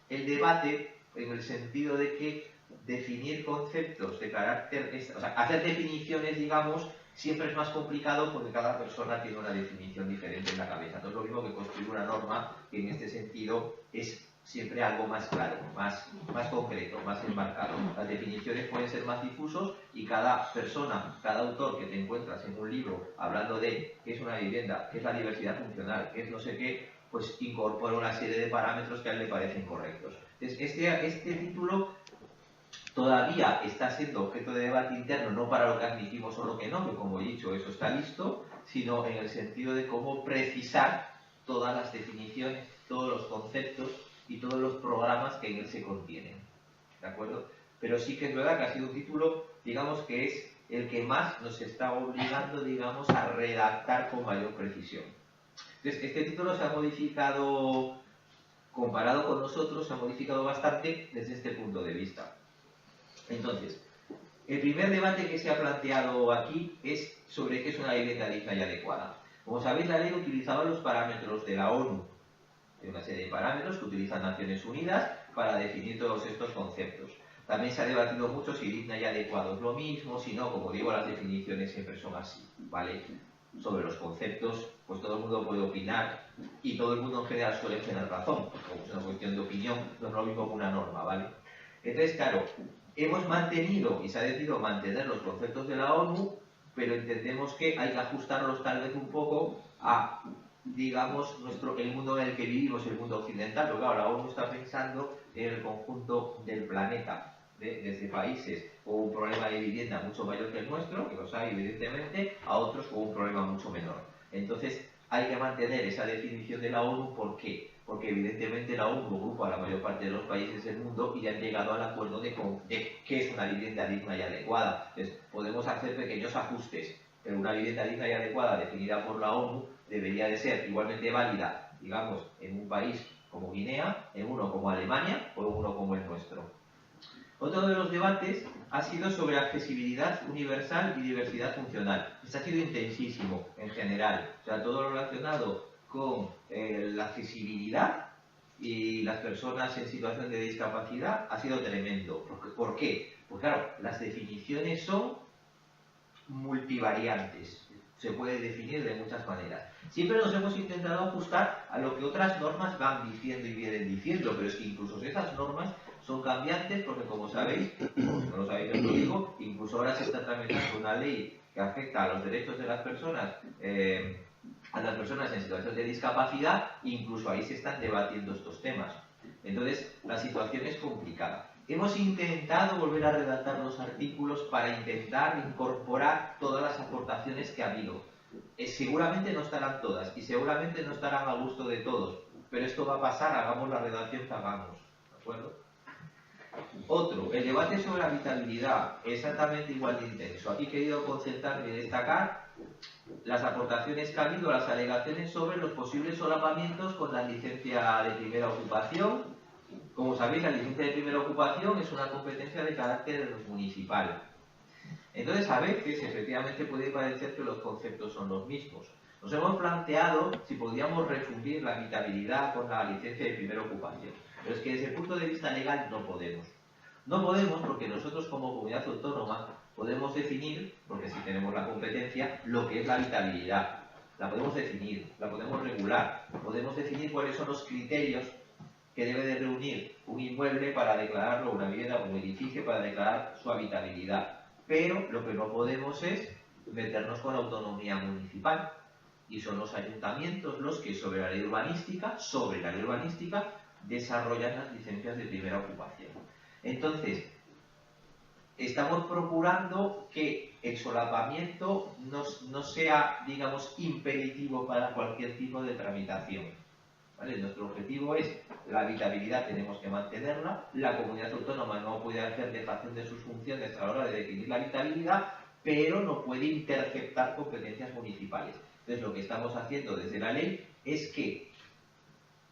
el debate en el sentido de que definir conceptos de carácter, o sea, hacer definiciones, digamos, siempre es más complicado porque cada persona tiene una definición diferente en la cabeza. No es lo mismo que construir una norma que en este sentido es siempre algo más claro, más concreto, más enmarcado. Las definiciones pueden ser más difusos y cada persona, cada autor que te encuentras en un libro hablando de qué es una vivienda, qué es la diversidad funcional, qué es no sé qué, pues incorpora una serie de parámetros que a él le parecen correctos. Entonces, este título todavía está siendo objeto de debate interno, no para lo que admitimos o lo que no, que como he dicho, eso está listo, sino en el sentido de cómo precisar todas las definiciones, todos los conceptos y todos los programas que en él se contienen. ¿De acuerdo? Pero sí que es verdad que ha sido un título, digamos, que es el que más nos está obligando, digamos, a redactar con mayor precisión. Entonces, este título se ha modificado, comparado con nosotros, se ha modificado bastante desde este punto de vista. Entonces, el primer debate que se ha planteado aquí es sobre qué es una vivienda digna y adecuada. Como sabéis, la ley utilizaba los parámetros de la ONU, de una serie de parámetros que utilizan Naciones Unidas para definir todos estos conceptos. También se ha debatido mucho si digna y adecuado es lo mismo, si no, como digo, las definiciones siempre son así, ¿vale? Sobre los conceptos, pues todo el mundo puede opinar y todo el mundo en general suele tener razón, como es una cuestión de opinión, no es lo mismo que una norma, ¿vale? Entonces, claro, hemos mantenido y se ha decidido mantener los conceptos de la ONU, pero entendemos que hay que ajustarlos tal vez un poco a, digamos, el mundo en el que vivimos, el mundo occidental, porque claro, la ONU está pensando en el conjunto del planeta, desde países con un problema de vivienda mucho mayor que el nuestro, que los hay evidentemente, a otros con un problema mucho menor. Entonces, hay que mantener esa definición de la ONU, ¿por qué? Porque evidentemente la ONU agrupa a la mayor parte de los países del mundo y han llegado al acuerdo de qué es una vivienda digna y adecuada. Entonces, podemos hacer pequeños ajustes, pero una vivienda digna y adecuada definida por la ONU debería de ser igualmente válida, digamos, en un país como Guinea, en uno como Alemania o en uno como el nuestro. Otro de los debates ha sido sobre accesibilidad universal y diversidad funcional. Este ha sido intensísimo en general, o sea, todo lo relacionado con la accesibilidad y las personas en situación de discapacidad ha sido tremendo. ¿Por qué? Pues claro, las definiciones son multivariantes, se puede definir de muchas maneras. Siempre nos hemos intentado ajustar a lo que otras normas van diciendo y vienen diciendo, pero es que incluso esas normas son cambiantes porque, como sabéis, y si no lo sabéis os lo digo, incluso ahora se está tramitando una ley que afecta a los derechos de las personas, a las personas en situación de discapacidad, incluso ahí se están debatiendo estos temas. Entonces, la situación es complicada. Hemos intentado volver a redactar los artículos para intentar incorporar todas las aportaciones que ha habido. Seguramente no estarán todas y seguramente no estarán a gusto de todos, pero esto va a pasar, hagamos la redacción que hagamos, ¿de acuerdo? Otro, el debate sobre la habitabilidad, exactamente igual de intenso. Aquí he querido concentrarme y destacar las aportaciones que ha habido, las alegaciones sobre los posibles solapamientos con la licencia de primera ocupación. Como sabéis, la licencia de primera ocupación es una competencia de carácter municipal. Entonces, a veces, efectivamente, puede parecer que los conceptos son los mismos. Nos hemos planteado si podíamos refundir la habitabilidad con la licencia de primera ocupación. Pero es que desde el punto de vista legal no podemos. No podemos porque nosotros como comunidad autónoma podemos definir, porque si tenemos la competencia, lo que es la habitabilidad. La podemos definir, la podemos regular, podemos definir cuáles son los criterios que debe de reunir un inmueble para declararlo una vivienda o un edificio para declarar su habitabilidad. Pero lo que no podemos es meternos con la autonomía municipal. Y son los ayuntamientos los que sobre la ley urbanística, desarrollan las licencias de primera ocupación. Entonces, estamos procurando que el solapamiento no sea, digamos, impeditivo para cualquier tipo de tramitación. ¿Vale? Nuestro objetivo es la habitabilidad, tenemos que mantenerla, la comunidad autónoma no puede hacer dejación de sus funciones a la hora de definir la habitabilidad, pero no puede interceptar competencias municipales. Entonces, lo que estamos haciendo desde la ley es que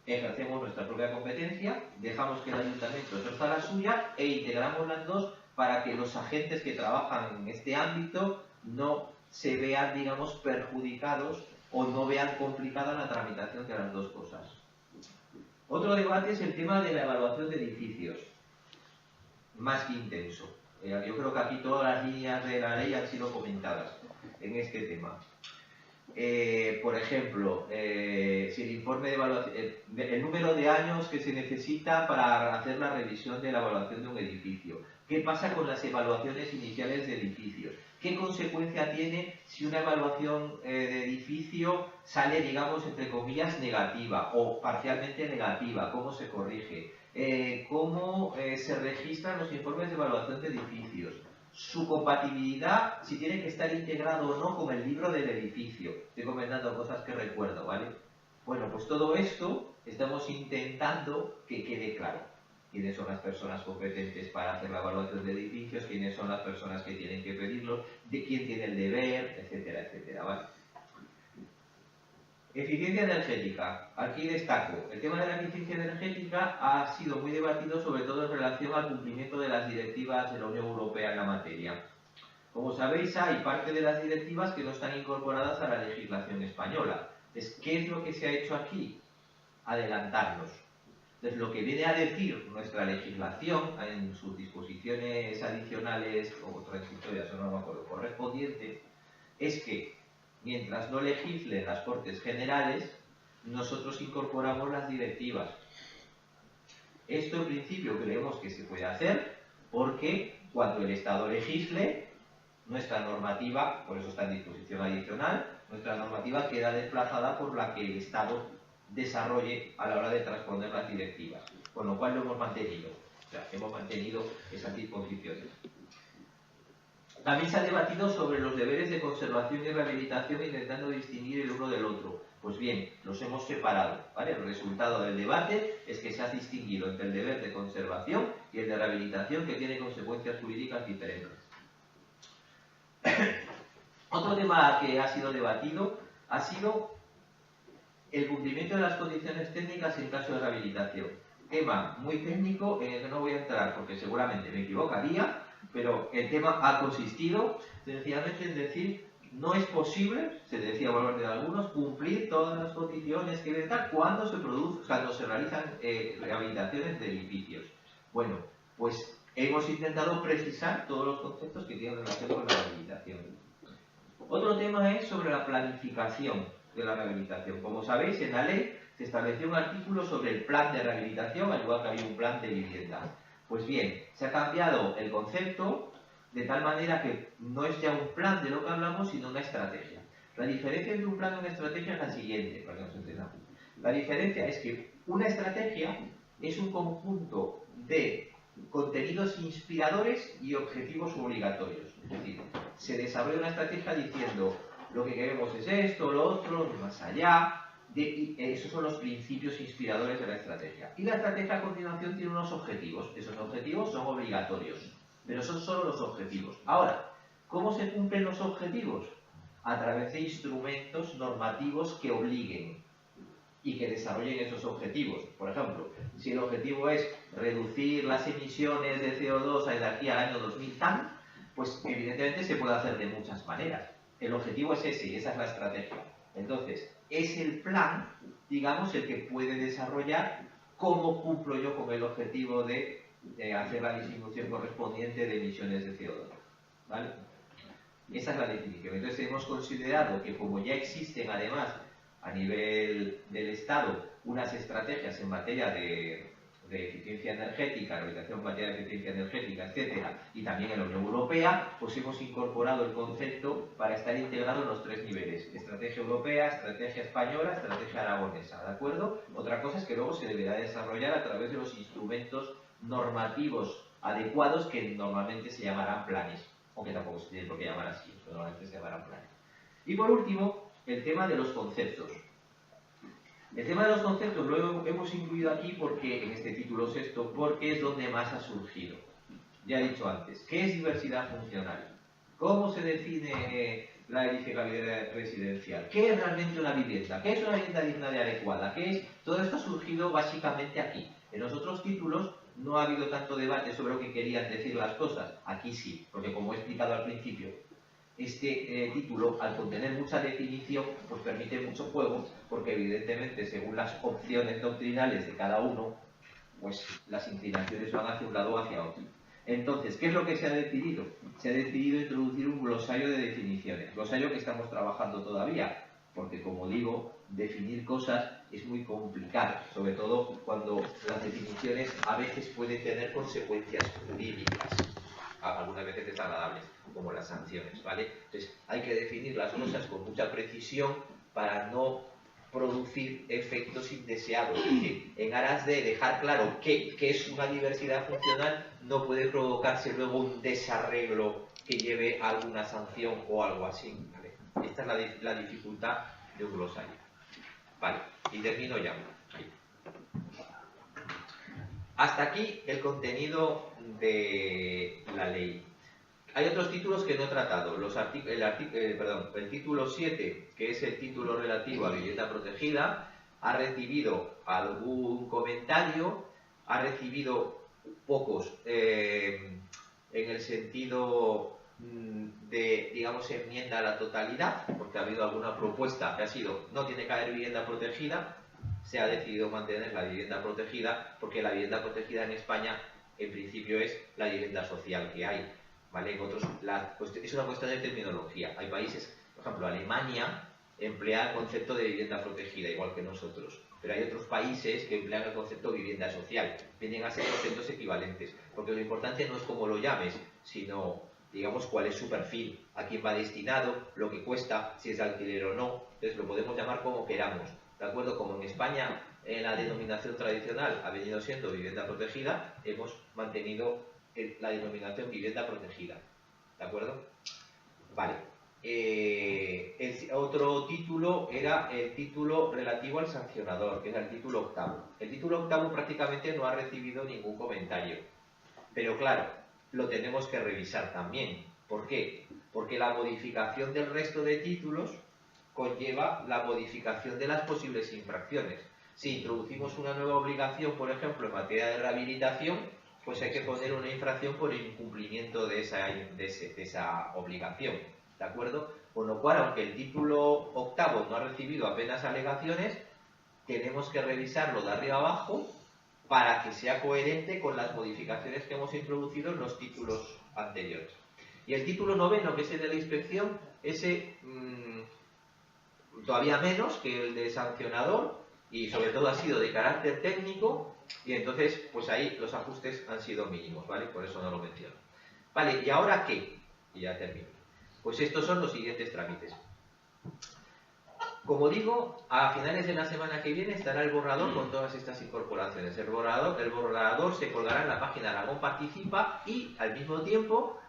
ejercemos nuestra propia competencia, dejamos que el ayuntamiento ejerza la suya e integramos las dos para que los agentes que trabajan en este ámbito no se vean, digamos, perjudicados o no vean complicada la tramitación de las dos cosas. Otro debate es el tema de la evaluación de edificios, más que intenso. Yo creo que aquí todas las líneas de la ley han sido comentadas en este tema. Por ejemplo, si el informe de evaluación, el número de años que se necesita para hacer la revisión de la evaluación de un edificio. ¿Qué pasa con las evaluaciones iniciales de edificios? ¿Qué consecuencia tiene si una evaluación de edificio sale, digamos, entre comillas, negativa o parcialmente negativa? ¿Cómo se corrige? ¿Cómo se registran los informes de evaluación de edificios? Su compatibilidad, si tiene que estar integrado o no con el libro del edificio. Estoy comentando cosas que recuerdo, ¿vale? Bueno, pues todo esto estamos intentando que quede claro. quiénes son las personas competentes para hacer la evaluación de edificios, quiénes son las personas que tienen que pedirlo, de quién tiene el deber, etcétera, etcétera, ¿vale? Eficiencia energética. Aquí destaco, el tema de la eficiencia energética ha sido muy debatido, sobre todo en relación al cumplimiento de las directivas de la Unión Europea en la materia. Como sabéis, hay parte de las directivas que no están incorporadas a la legislación española. Entonces, ¿qué es lo que se ha hecho aquí? Adelantarnos. Entonces, lo que viene a decir nuestra legislación en sus disposiciones adicionales o transitorias, o no me acuerdo, correspondiente, es que mientras no legislen las Cortes Generales, nosotros incorporamos las directivas. Esto en principio creemos que se puede hacer porque cuando el Estado legisle, nuestra normativa, por eso está en disposición adicional, nuestra normativa queda desplazada por la que el Estado desarrolle a la hora de transponer las directivas, con lo cual lo hemos mantenido, o sea, hemos mantenido esas disposiciones. También se ha debatido sobre los deberes de conservación y rehabilitación intentando distinguir el uno del otro. Pues bien, los hemos separado, ¿vale? El resultado del debate es que se ha distinguido entre el deber de conservación y el de rehabilitación, que tiene consecuencias jurídicas diferentes. Otro tema que ha sido debatido ha sido el cumplimiento de las condiciones técnicas en caso de rehabilitación. Tema muy técnico en el que no voy a entrar porque seguramente me equivocaría, pero el tema ha consistido sencillamente en decir no es posible, se decía por parte de algunos, cumplir todas las condiciones que deben dar cuando se produce, cuando se realizan rehabilitaciones de edificios. Bueno, pues hemos intentado precisar todos los conceptos que tienen relación con la rehabilitación. Otro tema es sobre la planificación de la rehabilitación. Como sabéis, en la ley se estableció un artículo sobre el plan de rehabilitación, al igual que había un plan de vivienda. Pues bien, se ha cambiado el concepto de tal manera que no es ya un plan de lo que hablamos, sino una estrategia. La diferencia entre un plan y una estrategia es la siguiente, para que nos entendamos. La diferencia es que una estrategia es un conjunto de contenidos inspiradores y objetivos obligatorios. Es decir, se desarrolla una estrategia diciendo lo que queremos es esto, lo otro, más allá. Y esos son los principios inspiradores de la estrategia. Y la estrategia a continuación tiene unos objetivos. Esos objetivos son obligatorios, pero son solo los objetivos. Ahora, ¿cómo se cumplen los objetivos? A través de instrumentos normativos que obliguen y que desarrollen esos objetivos. Por ejemplo, si el objetivo es reducir las emisiones de CO2 de aquí al año 2000 tal, pues evidentemente se puede hacer de muchas maneras. El objetivo es ese y esa es la estrategia. Entonces, es el plan, digamos, el que puede desarrollar cómo cumplo yo con el objetivo de hacer la disminución correspondiente de emisiones de CO2. ¿Vale? Esa es la definición. Entonces hemos considerado que como ya existen además a nivel del Estado unas estrategias en materia de eficiencia energética, rehabilitación en materia de eficiencia energética, etcétera, y también en la Unión Europea, pues hemos incorporado el concepto para estar integrado en los tres niveles: estrategia europea, estrategia española, estrategia aragonesa, ¿de acuerdo? Otra cosa es que luego se deberá desarrollar a través de los instrumentos normativos adecuados que normalmente se llamarán planes, aunque tampoco se tiene por qué llamar así, pero normalmente se llamarán planes. Y por último, el tema de los conceptos. El tema de los conceptos lo hemos incluido aquí porque en este título sexto, porque es donde más ha surgido. Ya he dicho antes, ¿qué es diversidad funcional? ¿Cómo se define la edificabilidad residencial? ¿Qué es realmente una vivienda? ¿Qué es una vivienda digna y adecuada? ¿Qué es? Todo esto ha surgido básicamente aquí. En los otros títulos no ha habido tanto debate sobre lo que querían decir las cosas. Aquí sí, porque como he explicado al principio, este título, al contener mucha definición, pues permite mucho juego, porque evidentemente según las opciones doctrinales de cada uno, pues las inclinaciones van hacia un lado o hacia otro. Entonces, ¿qué es lo que se ha decidido? Se ha decidido introducir un glosario de definiciones, glosario que estamos trabajando todavía, porque como digo, definir cosas es muy complicado, sobre todo cuando las definiciones a veces pueden tener consecuencias jurídicas, algunas veces desagradables, como las sanciones, ¿vale? Entonces hay que definir las cosas con mucha precisión para no producir efectos indeseados. Es decir, en aras de dejar claro qué es una diversidad funcional, no puede provocarse luego un desarreglo que lleve a alguna sanción o algo así, ¿vale? Esta es la dificultad de un glosario. Vale, y termino ya. Ahí. Hasta aquí el contenido de la ley. Hay otros títulos que no he tratado. El título 7, que es el título relativo a vivienda protegida, ha recibido algún comentario, ha recibido pocos en el sentido de, digamos, enmienda a la totalidad, porque ha habido alguna propuesta que ha sido no tiene que haber vivienda protegida. Se ha decidido mantener la vivienda protegida porque la vivienda protegida en España en principio es la vivienda social que hay, ¿vale? En otros, es una cuestión de terminología. Hay países, por ejemplo, Alemania emplea el concepto de vivienda protegida igual que nosotros, pero hay otros países que emplean el concepto de vivienda social. Vienen a ser conceptos equivalentes, porque lo importante no es cómo lo llames, sino, digamos, cuál es su perfil, a quién va destinado, lo que cuesta, si es de alquiler o no. Entonces lo podemos llamar como queramos. ¿De acuerdo? Como en España la denominación tradicional ha venido siendo vivienda protegida, hemos mantenido la denominación vivienda protegida. ¿De acuerdo? Vale. Otro título era el título relativo al sancionador, que es el título 8. El título 8 prácticamente no ha recibido ningún comentario. Pero claro, lo tenemos que revisar también. ¿Por qué? Porque la modificación del resto de títulos conlleva la modificación de las posibles infracciones. Si introducimos una nueva obligación, por ejemplo, en materia de rehabilitación, pues hay que poner una infracción por el incumplimiento de esa obligación. ¿De acuerdo? Con lo cual, aunque el título 8 no ha recibido apenas alegaciones, tenemos que revisarlo de arriba abajo para que sea coherente con las modificaciones que hemos introducido en los títulos anteriores. Y el título 9, que es el de la inspección, ese todavía menos que el de sancionador, y sobre todo ha sido de carácter técnico, y entonces pues ahí los ajustes han sido mínimos, ¿vale? Por eso no lo menciono. Vale, ¿y ahora qué? Y ya termino. Pues estos son los siguientes trámites. Como digo, a finales de la semana que viene estará el borrador con todas estas incorporaciones. El borrador se colgará en la página Aragón Participa y al mismo tiempo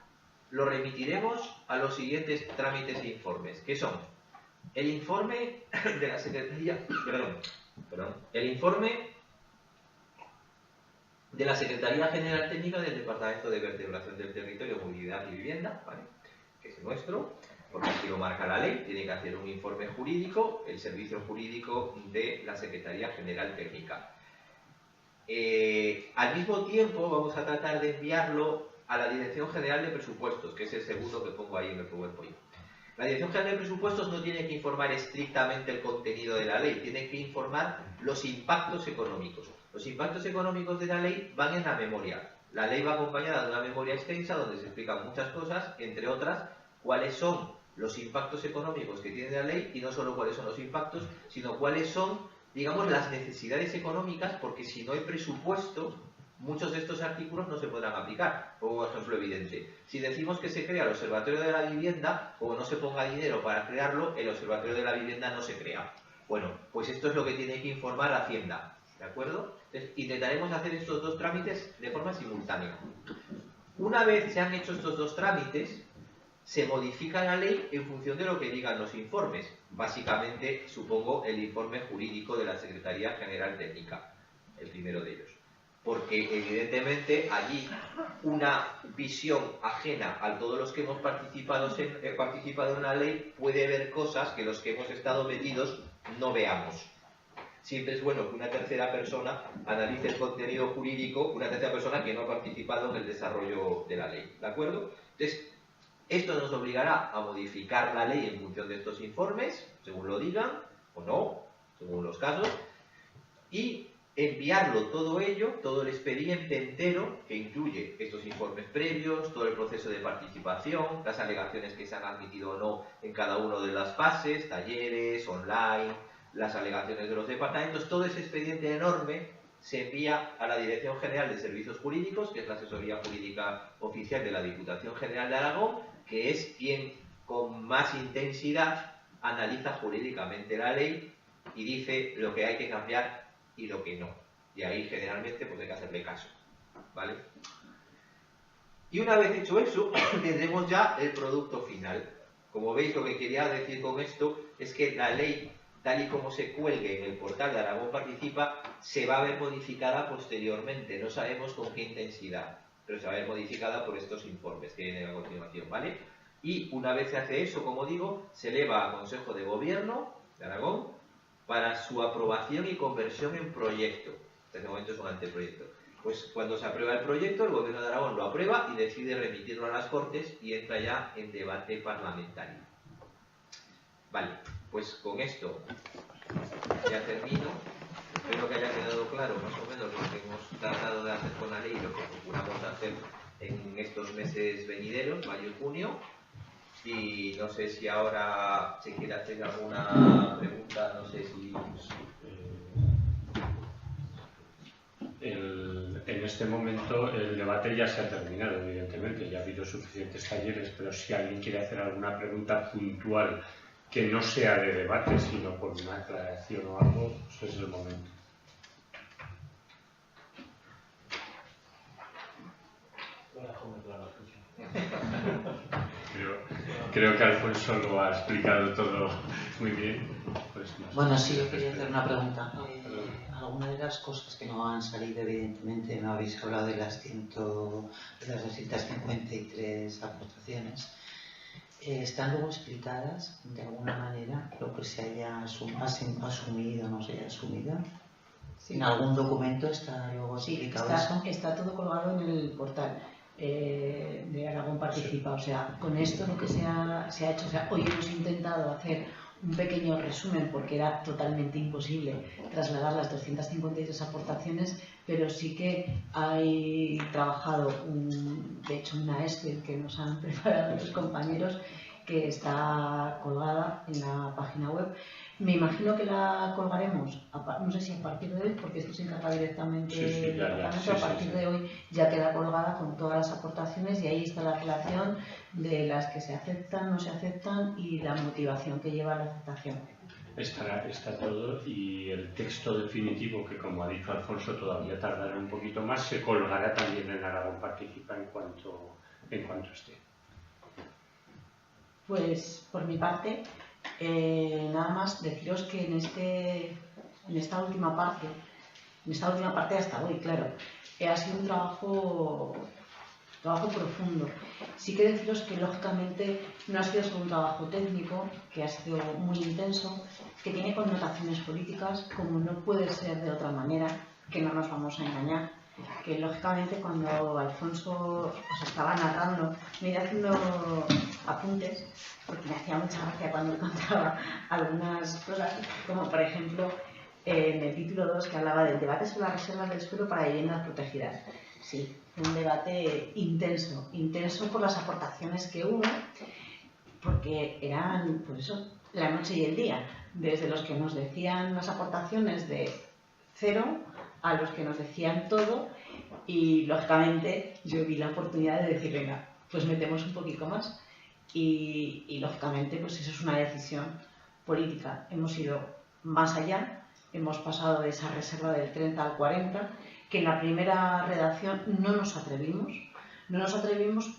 lo remitiremos a los siguientes trámites e informes, que son el informe de la Secretaría, el informe de la Secretaría General Técnica del Departamento de Vertebración del Territorio, Movilidad y Vivienda, ¿vale? Que es nuestro, porque así lo marca la ley. Tiene que hacer un informe jurídico el Servicio Jurídico de la Secretaría General Técnica. Al mismo tiempo vamos a tratar de enviarlo a la Dirección General de Presupuestos, que es el segundo que pongo ahí en el PowerPoint. La Dirección General de Presupuestos no tiene que informar estrictamente el contenido de la ley, tiene que informar los impactos económicos. Los impactos económicos de la ley van en la memoria. La ley va acompañada de una memoria extensa donde se explican muchas cosas, entre otras, cuáles son los impactos económicos que tiene la ley, y no solo cuáles son los impactos, sino cuáles son, digamos, las necesidades económicas, porque si no hay presupuesto, muchos de estos artículos no se podrán aplicar. Pongo un ejemplo evidente. Si decimos que se crea el Observatorio de la Vivienda, o no se ponga dinero para crearlo, el Observatorio de la Vivienda no se crea. Bueno, pues esto es lo que tiene que informar Hacienda. ¿De acuerdo? Entonces, intentaremos hacer estos dos trámites de forma simultánea. Una vez se han hecho estos dos trámites, se modifica la ley en función de lo que digan los informes. Básicamente, supongo, el informe jurídico de la Secretaría General Técnica, el primero de ellos. Porque, evidentemente, allí una visión ajena a todos los que hemos participado en la ley puede ver cosas que los que hemos estado metidos no veamos. Siempre es bueno que una tercera persona analice el contenido jurídico, una tercera persona que no ha participado en el desarrollo de la ley. ¿De acuerdo? Entonces, esto nos obligará a modificar la ley en función de estos informes, según lo digan, o no, según los casos, y enviarlo todo ello, todo el expediente entero, que incluye estos informes previos, todo el proceso de participación, las alegaciones que se han admitido o no en cada una de las fases, talleres, online, las alegaciones de los departamentos, todo ese expediente enorme se envía a la Dirección General de Servicios Jurídicos, que es la asesoría jurídica oficial de la Diputación General de Aragón, que es quien con más intensidad analiza jurídicamente la ley y dice lo que hay que cambiar y lo que no. Y ahí generalmente pues hay que hacerle caso, ¿vale? Y una vez hecho eso, tendremos ya el producto final. Como veis, lo que quería decir con esto es que la ley tal y como se cuelgue en el portal de Aragón Participa, se va a ver modificada posteriormente. No sabemos con qué intensidad, pero se va a ver modificada por estos informes que vienen a continuación, ¿vale? Y una vez se hace eso, como digo, se eleva a Consejo de Gobierno de Aragón para su aprobación y conversión en proyecto. En este momento es un anteproyecto. Pues cuando se aprueba el proyecto, el Gobierno de Aragón lo aprueba y decide remitirlo a las Cortes y entra ya en debate parlamentario. Vale, pues con esto ya termino. Espero que haya quedado claro más o menos lo que hemos tratado de hacer con la ley y lo que procuramos hacer en estos meses venideros, mayo y junio. Y no sé si ahora se quiere hacer alguna pregunta, no sé si... En este momento el debate ya se ha terminado, evidentemente, ya ha habido suficientes talleres, pero si alguien quiere hacer alguna pregunta puntual que no sea de debate, sino por una aclaración o algo, pues es el momento. Creo que Alfonso lo ha explicado todo muy bien. Pues bueno, sí, yo quería hacer una pregunta. Alguna de las cosas que no han salido, evidentemente, no habéis hablado de las 253 aportaciones. ¿Están luego explicadas de alguna manera lo que se haya asumido o no se haya asumido? Sí. ¿En algún documento está luego explicado eso? Está todo colgado en el portal de Aragón Participa. O sea, con esto lo que se ha hecho, o sea, hoy hemos intentado hacer un pequeño resumen porque era totalmente imposible trasladar las 253 aportaciones, pero sí que hay trabajado, de hecho, una Excel que nos han preparado los compañeros que está colgada en la página web. Me imagino que la colgaremos, no sé si a partir de hoy, porque esto se encarga directamente del departamento, a partir de hoy ya queda colgada con todas las aportaciones y ahí está la relación de las que se aceptan, no se aceptan y la motivación que lleva a la aceptación. Está todo y el texto definitivo, que como ha dicho Alfonso todavía tardará un poquito más, se colgará también en Aragón Participa en cuanto esté. Pues por mi parte, nada más deciros que en esta última parte hasta hoy, claro, ha sido un trabajo profundo. Sí que deciros que lógicamente no ha sido solo un trabajo técnico, que ha sido muy intenso, que tiene connotaciones políticas, como no puede ser de otra manera, que no nos vamos a engañar, que lógicamente cuando Alfonso os estaba narrando, me iba haciendo apuntes, porque me hacía mucha gracia cuando contaba algunas cosas, como por ejemplo en el título 2 que hablaba del debate sobre las reservas del suelo para viviendas protegidas. Sí, un debate intenso por las aportaciones que hubo, porque eran, pues eso, la noche y el día, desde los que nos decían las aportaciones de 0 a los que nos decían todo, y lógicamente yo vi la oportunidad de decir, venga, pues metemos un poquito más, y lógicamente pues eso es una decisión política. Hemos ido más allá, hemos pasado de esa reserva del 30 al 40, que en la primera redacción no nos atrevimos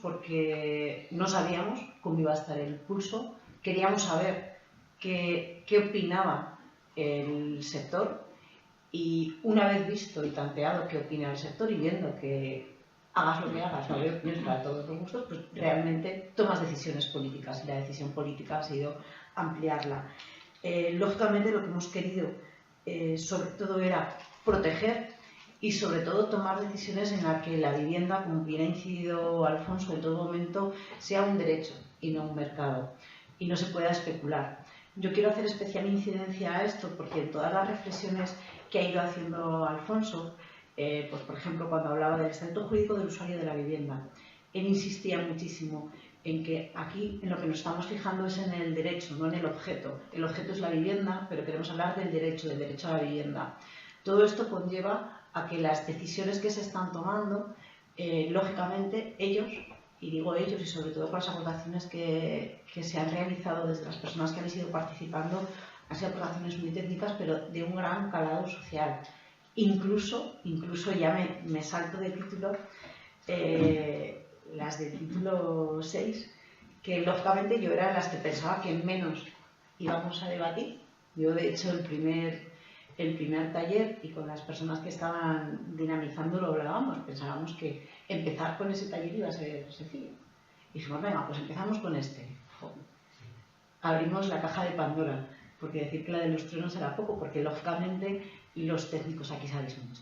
porque no sabíamos cómo iba a estar el pulso, queríamos saber qué opinaba el sector, y una vez visto y tanteado qué opina el sector y viendo que hagas lo que hagas, no hay opiniones para todos los gustos, pues realmente tomas decisiones políticas, y la decisión política ha sido ampliarla. Lógicamente lo que hemos querido sobre todo era proteger y sobre todo tomar decisiones en las que la vivienda, como bien ha incidido Alfonso en todo momento, sea un derecho y no un mercado, y no se pueda especular. Yo quiero hacer especial incidencia a esto porque en todas las reflexiones que ha ido haciendo Alfonso, pues por ejemplo cuando hablaba del estatuto jurídico del usuario de la vivienda, él insistía muchísimo en que aquí en lo que nos estamos fijando es en el derecho, no en el objeto. El objeto es la vivienda, pero queremos hablar del derecho a la vivienda. Todo esto conlleva a que las decisiones que se están tomando, lógicamente ellos, y digo ellos y sobre todo con las aportaciones que se han realizado desde las personas que han ido participando, han sido aportaciones muy técnicas, pero de un gran calado social. Incluso ya me salto de título, las del título 6, que lógicamente yo era las que pensaba que menos íbamos a debatir, Yo, de hecho, el primer taller, y con las personas que estaban dinamizando lo hablábamos, pensábamos que empezar con ese taller iba a ser sencillo. Y dijimos, venga, pues empezamos con este. Abrimos la caja de Pandora, porque decir que la de los truenos era poco, porque lógicamente los técnicos aquí sabéis mucho.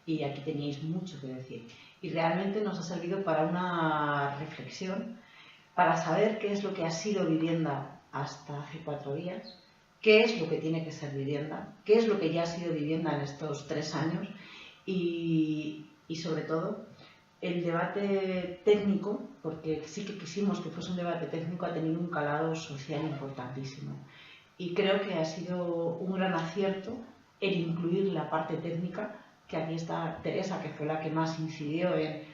Y aquí teníais mucho que decir. Y realmente nos ha servido para una reflexión, para saber qué es lo que ha sido vivienda hasta hace 4 días, qué es lo que tiene que ser vivienda, qué es lo que ya ha sido vivienda en estos 3 años y sobre todo el debate técnico, porque sí que quisimos que fuese un debate técnico, ha tenido un calado social importantísimo. Y creo que ha sido un gran acierto el incluir la parte técnica, que aquí está Teresa, que fue la que más incidió en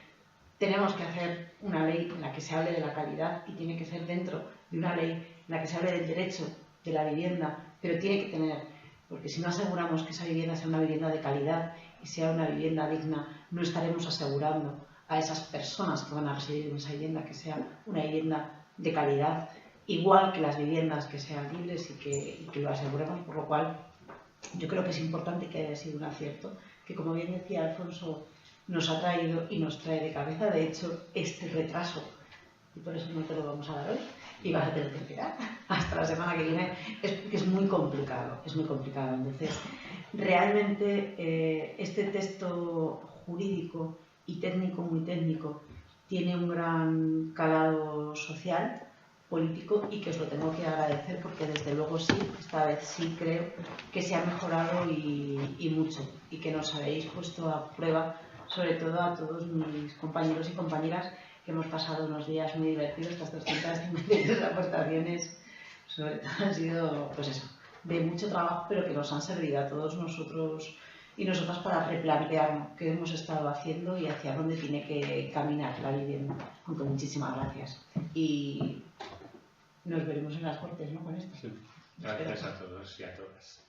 tenemos que hacer una ley en la que se hable de la calidad y tiene que ser dentro de una ley en la que se hable del derecho de la vivienda, pero tiene que tener, porque si no aseguramos que esa vivienda sea una vivienda de calidad y sea una vivienda digna, no estaremos asegurando a esas personas que van a residir en esa vivienda que sea una vivienda de calidad, igual que las viviendas que sean libres y que lo aseguremos, por lo cual yo creo que es importante que haya sido un acierto, que como bien decía Alfonso, nos ha traído y nos trae de cabeza, de hecho, este retraso, y por eso no te lo vamos a dar hoy, y vas a tener que esperar hasta la semana que viene, es muy complicado, es muy complicado. Entonces, realmente este texto jurídico y técnico, muy técnico, tiene un gran calado social, político, y que os lo tengo que agradecer porque desde luego sí, esta vez sí creo que se ha mejorado y mucho, y que nos habéis puesto a prueba, sobre todo a todos mis compañeros y compañeras, que hemos pasado unos días muy divertidos. Estas 253 aportaciones, sobre todo han sido, pues eso, de mucho trabajo, pero que nos han servido a todos nosotros y nosotras para replantearnos qué hemos estado haciendo y hacia dónde tiene que caminar la vivienda. Pues muchísimas gracias. Y nos veremos en las Cortes, ¿no? Con esto. Sí. Gracias a todos y a todas.